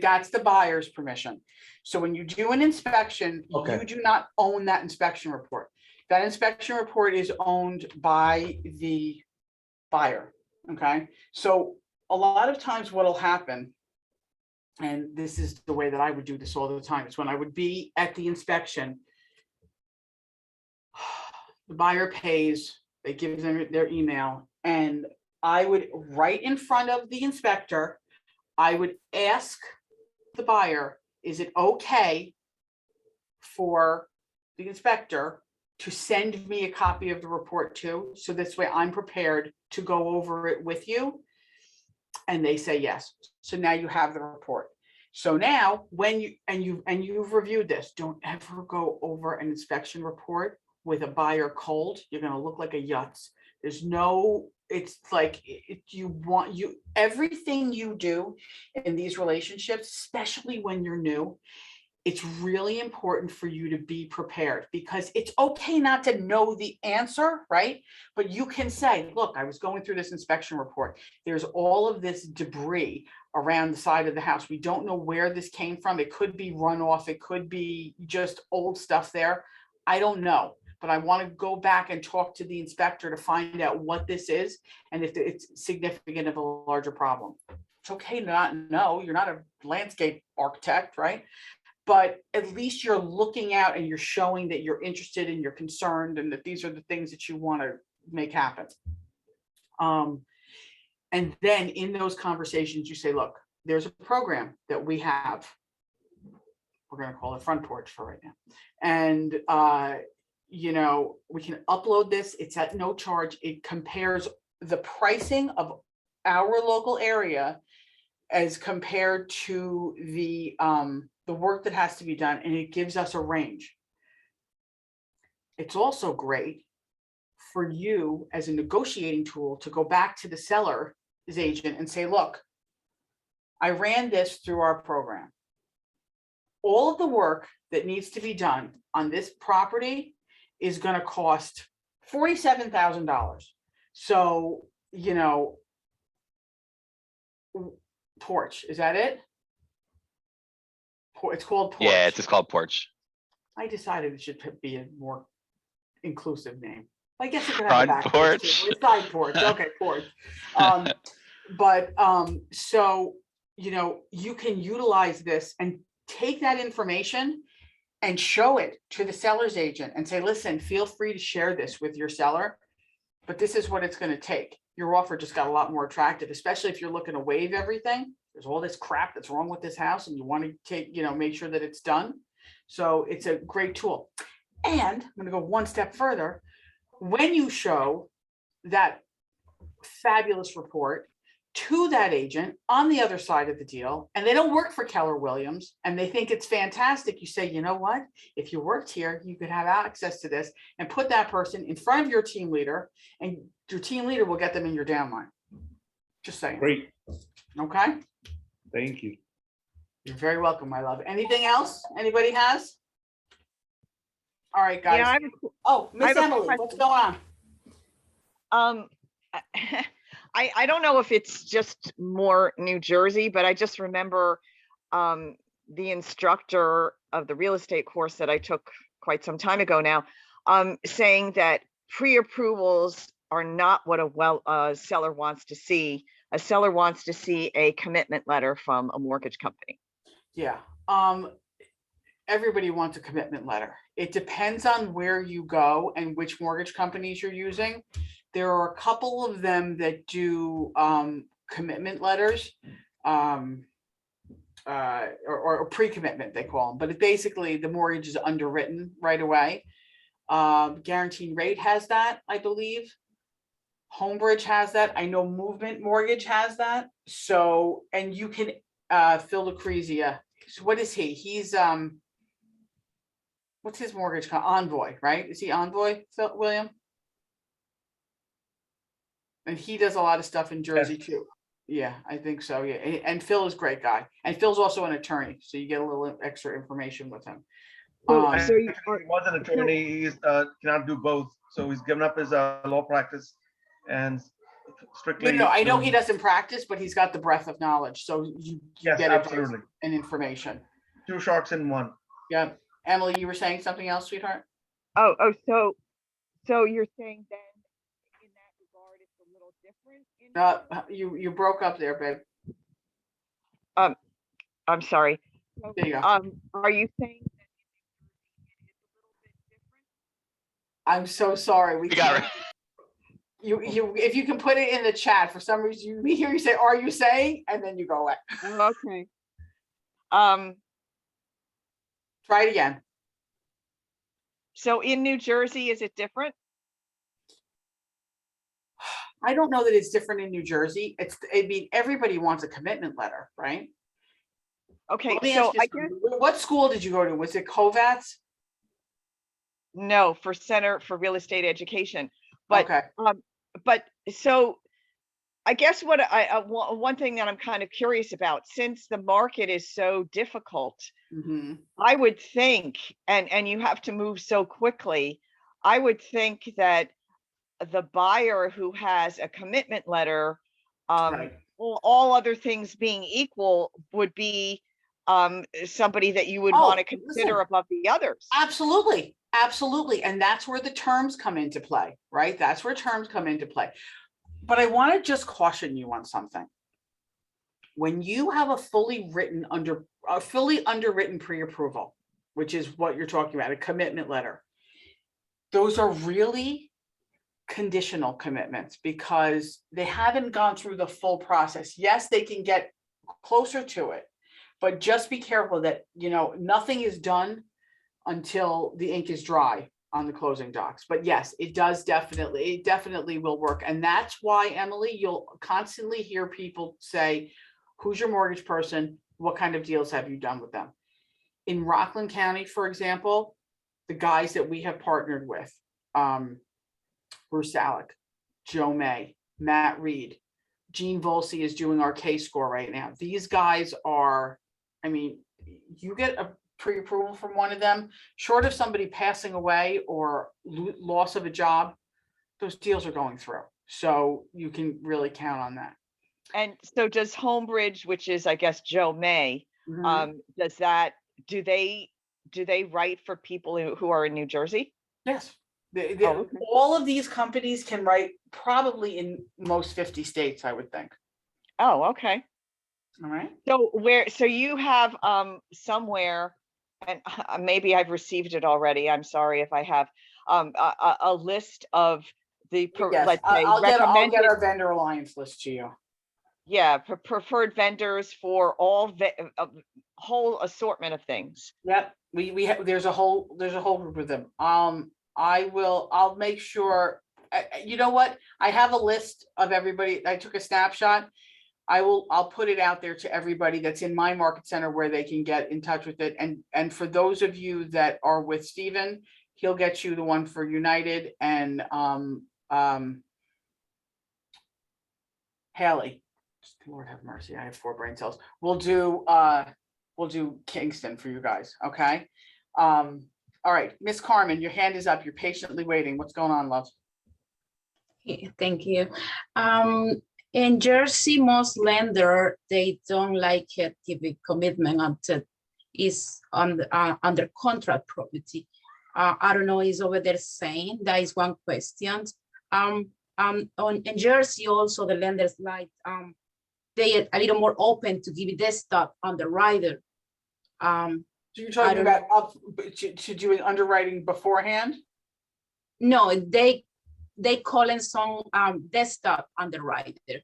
that's the buyer's permission. So when you do an inspection, Okay. you do not own that inspection report. That inspection report is owned by the buyer, okay? So a lot of times what'll happen, and this is the way that I would do this all the time, is when I would be at the inspection, the buyer pays, they give them their email, and I would, right in front of the inspector, I would ask the buyer, is it okay for the inspector to send me a copy of the report too? So this way I'm prepared to go over it with you. And they say yes. So now you have the report. So now when you've reviewed this, don't ever go over an inspection report with a buyer cold. You're going to look like a yutz. There's no, it's like everything you do in these relationships, especially when you're new, it's really important for you to be prepared, because it's okay not to know the answer, right? But you can say, look, I was going through this inspection report. There's all of this debris around the side of the house. We don't know where this came from. It could be runoff. It could be just old stuff there. I don't know, but I want to go back and talk to the inspector to find out what this is and if it's significant of a larger problem. It's okay to not know. You're not a landscape architect, right? But at least you're looking out and you're showing that you're interested and you're concerned and that these are the things that you want to make happen. And then in those conversations, you say, look, there's a program that we have. We're going to call it Front Porch for right now. And, you know, we can upload this. It's at no charge. It compares the pricing of our local area as compared to the work that has to be done, and it gives us a range. It's also great for you as a negotiating tool to go back to the seller's agent and say, look, I ran this through our program. All of the work that needs to be done on this property is going to cost $47,000. So, you know, porch, is that it? It's called porch. Yeah, it's just called porch. I decided it should be a more inclusive name. I guess it could have Front a back porch. porch too. Side porch. Okay, porch. So, you know, you can utilize this and take that information and show it to the seller's agent and say, listen, feel free to share this with your seller, but this is what it's going to take. Your offer just got a lot more attractive, especially if you're looking to waive everything. There's all this crap that's wrong with this house and you want to take, you know, make sure that it's done. So it's a great tool. And I'm going to go one step further. When you show that fabulous report to that agent on the other side of the deal, and they don't work for Keller Williams and they think it's fantastic, you say, you know what, if you worked here, you could have access to this, and put that person in front of your team leader, and your team leader will get them in your downline. Just saying. great. Okay. Thank you. You're very welcome, my love. Anything else anybody has? All right, guys. Yeah, Oh, Miss have a Emily, what's going on? I don't know if it's just more New Jersey, but I just remember the instructor of the real estate course that I took quite some time ago now, saying that pre-approvals are not what a seller wants to see. A seller wants to see a commitment letter from a mortgage company. Yeah, everybody wants a commitment letter. It depends on where you go and which mortgage companies you're using. There are a couple of them that do commitment letters, or pre-commitment, they call them, but it basically, the mortgage is underwritten right away. Guaranteed Rate has that, I believe. Homebridge has that. I know Movement Mortgage has that. So, and you can, Phil Lucrezia, so what is he? He's, what's his mortgage called? Envoy, right? Is he Envoy, Phil, William? And he does a lot of stuff in Jersey too. Yeah, I think so. Yeah. And Phil is a great guy. And Phil's also an attorney. So you get a little extra information with him. So Actually, you he was an attorney. He's cannot do both. So he's given up his law practice and strictly. No, I know he doesn't practice, but he's got the breadth of knowledge. So you Yes, get absolutely. advice and information. Two sharks in one. Yeah. Emily, you were saying something else, sweetheart? so you're saying then in that regard, it's a little different? You broke up there, babe. I'm sorry. So, There you go. are you saying that in New Jersey it is a little bit different? I'm so sorry. We You got can't. it. You, if you can put it in the chat, for some reason, we hear you say, "Are you saying?" and then you go away. Oh, okay. Try it again. So in New Jersey, is it different? I don't know that it's different in New Jersey. I mean, everybody wants a commitment letter, right? Okay, Let me so ask you I guess, something. What school did you go to? Was it Kovats? no, for Center for Real Estate Education. But, Okay. but so I guess what one thing that I'm kind of curious about, since the market is so difficult, Mhm. I would think, and you have to move so quickly, I would think that the buyer who has a commitment letter, Right. all other things being equal, would be somebody that you would Oh, want to consider listen. above the others. Absolutely. Absolutely. And that's where the terms come into play, right? That's where terms come into play. But I want to just caution you on something. When you have a fully underwritten pre-approval, which is what you're talking about, a commitment letter, those are really conditional commitments because they haven't gone through the full process. Yes, they can get closer to it, but just be careful that, nothing is done until the ink is dry on the closing docs. But yes, it definitely will work. And that's why, Emily, you'll constantly hear people say, who's your mortgage person? What kind of deals have you done with them? In Rockland County, for example, the guys that we have partnered with, Bruce Alec, Joe May, Matt Reed, Gene Volsi is doing our case score right now. These guys are, you get a pre-approval from one of them, short of somebody passing away or loss of a job, those deals are going through. So you can really count on that. And so does Homebridge, which is, I guess, Joe May, do they write for people who are in New Jersey? Yes. Okay. All of these companies can write probably in most 50 states, I would think. Oh, okay. All right. So you have somewhere, and maybe I've received it already, I'm sorry if I have, a list of the, Yes, let's say, I'll get recommended, our vendor alliance list to you. yeah, preferred vendors for all a whole assortment of things. Yep, we have, there's a whole group of them. I'll make sure, you know what? I have a list of everybody. I took a snapshot. I'll put it out there to everybody that's in my market center where they can get in touch with it. And for those of you that are with Stephen, he'll get you the one for United and Haley. Lord have mercy, I have 4 brain cells. We'll do Kingston for you guys, okay? All right, Miss Carmen, your hand is up. You're patiently waiting. What's going on, love? Yeah, thank you. In Jersey, most lender, they don't like it give a commitment until is under contract property. I don't know, is over there saying that is one question. In Jersey also the lenders like they are a little more open to give you this stuff on the rider. So you're talking don't about to do an underwriting beforehand? No, they call in some desktop underwriter.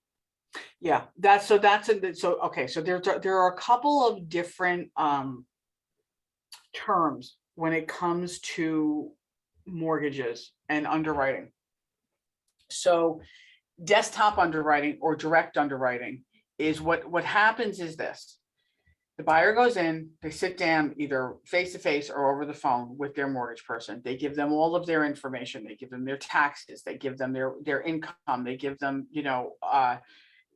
Yeah, so okay, so there are a couple of different terms when it comes to mortgages and underwriting. So desktop underwriting or direct underwriting is what happens is this. The buyer goes in, they sit down either face to face or over the phone with their mortgage person. They give them all of their information. They give them their taxes. They give them their income. They give them,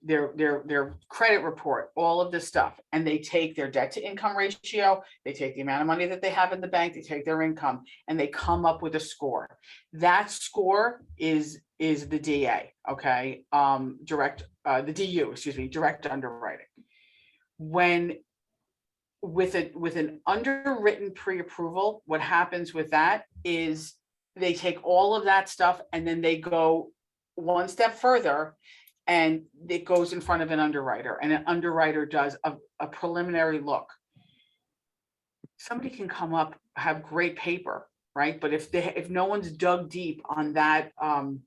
their credit report, all of this stuff. And they take their debt to income ratio. They take the amount of money that they have in the bank. They take their income and they come up with a score. That score is the DA, okay? The DU, excuse me, direct underwriting. With an underwritten pre-approval, what happens with that is they take all of that stuff and then they go one step further and it goes in front of an underwriter, and an underwriter does a preliminary look. Somebody can come up, have great paper, right? But if no one's dug deep on that, on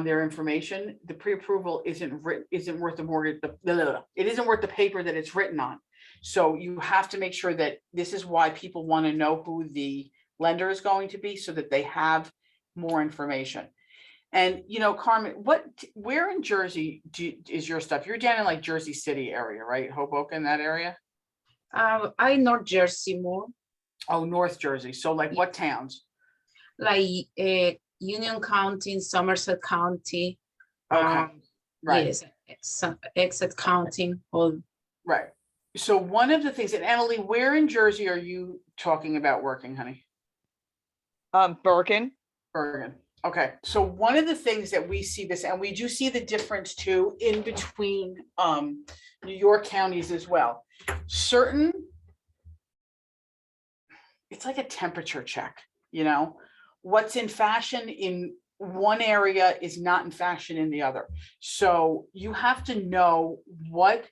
their information, the pre-approval isn't worth the mortgage. It isn't worth the paper that it's written on. So you have to make sure that this is why people want to know who the lender is going to be so that they have more information. And, Carmen, where in Jersey is your stuff? You're down in like Jersey City area, right? Hoboken, that area? I North Jersey more. Oh, North Jersey. So like what towns? Like Union County, Somerset County. Okay. Right. Yes, Essex County. All. Right. So one of the things, and Emily, where in Jersey are you talking about working, honey? Bergen. Bergen. Okay. So one of the things that we see this, and we do see the difference too in between New York counties as well. It's like a temperature check, what's in fashion in one area is not in fashion in the other. So you have to know what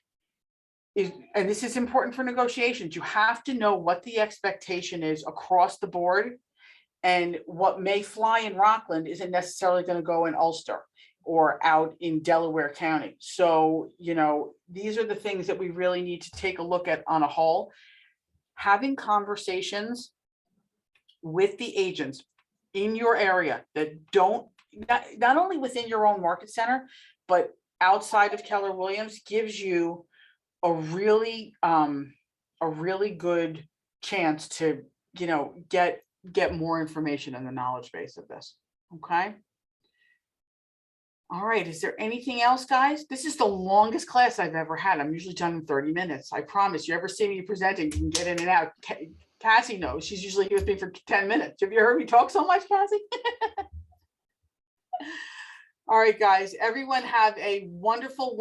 is, and this is important for negotiations, you have to know what the expectation is across the board, and what may fly in Rockland isn't necessarily going to go in Ulster or out in Delaware County. So, these are the things that we really need to take a look at on a whole. Having conversations with the agents in your area that don't, not only within your own market center, but outside of Keller Williams, gives you a really good chance to, get more information in the knowledge base of this. Okay. All right. Is there anything else, guys? This is the longest class I've ever had. I'm usually done in 30 minutes. I promise. You ever see me presenting, you can get in and out. Cassie knows. She's usually with me for 10 minutes. Have you heard me talk so much, Cassie? All right, guys. Everyone have a wonderful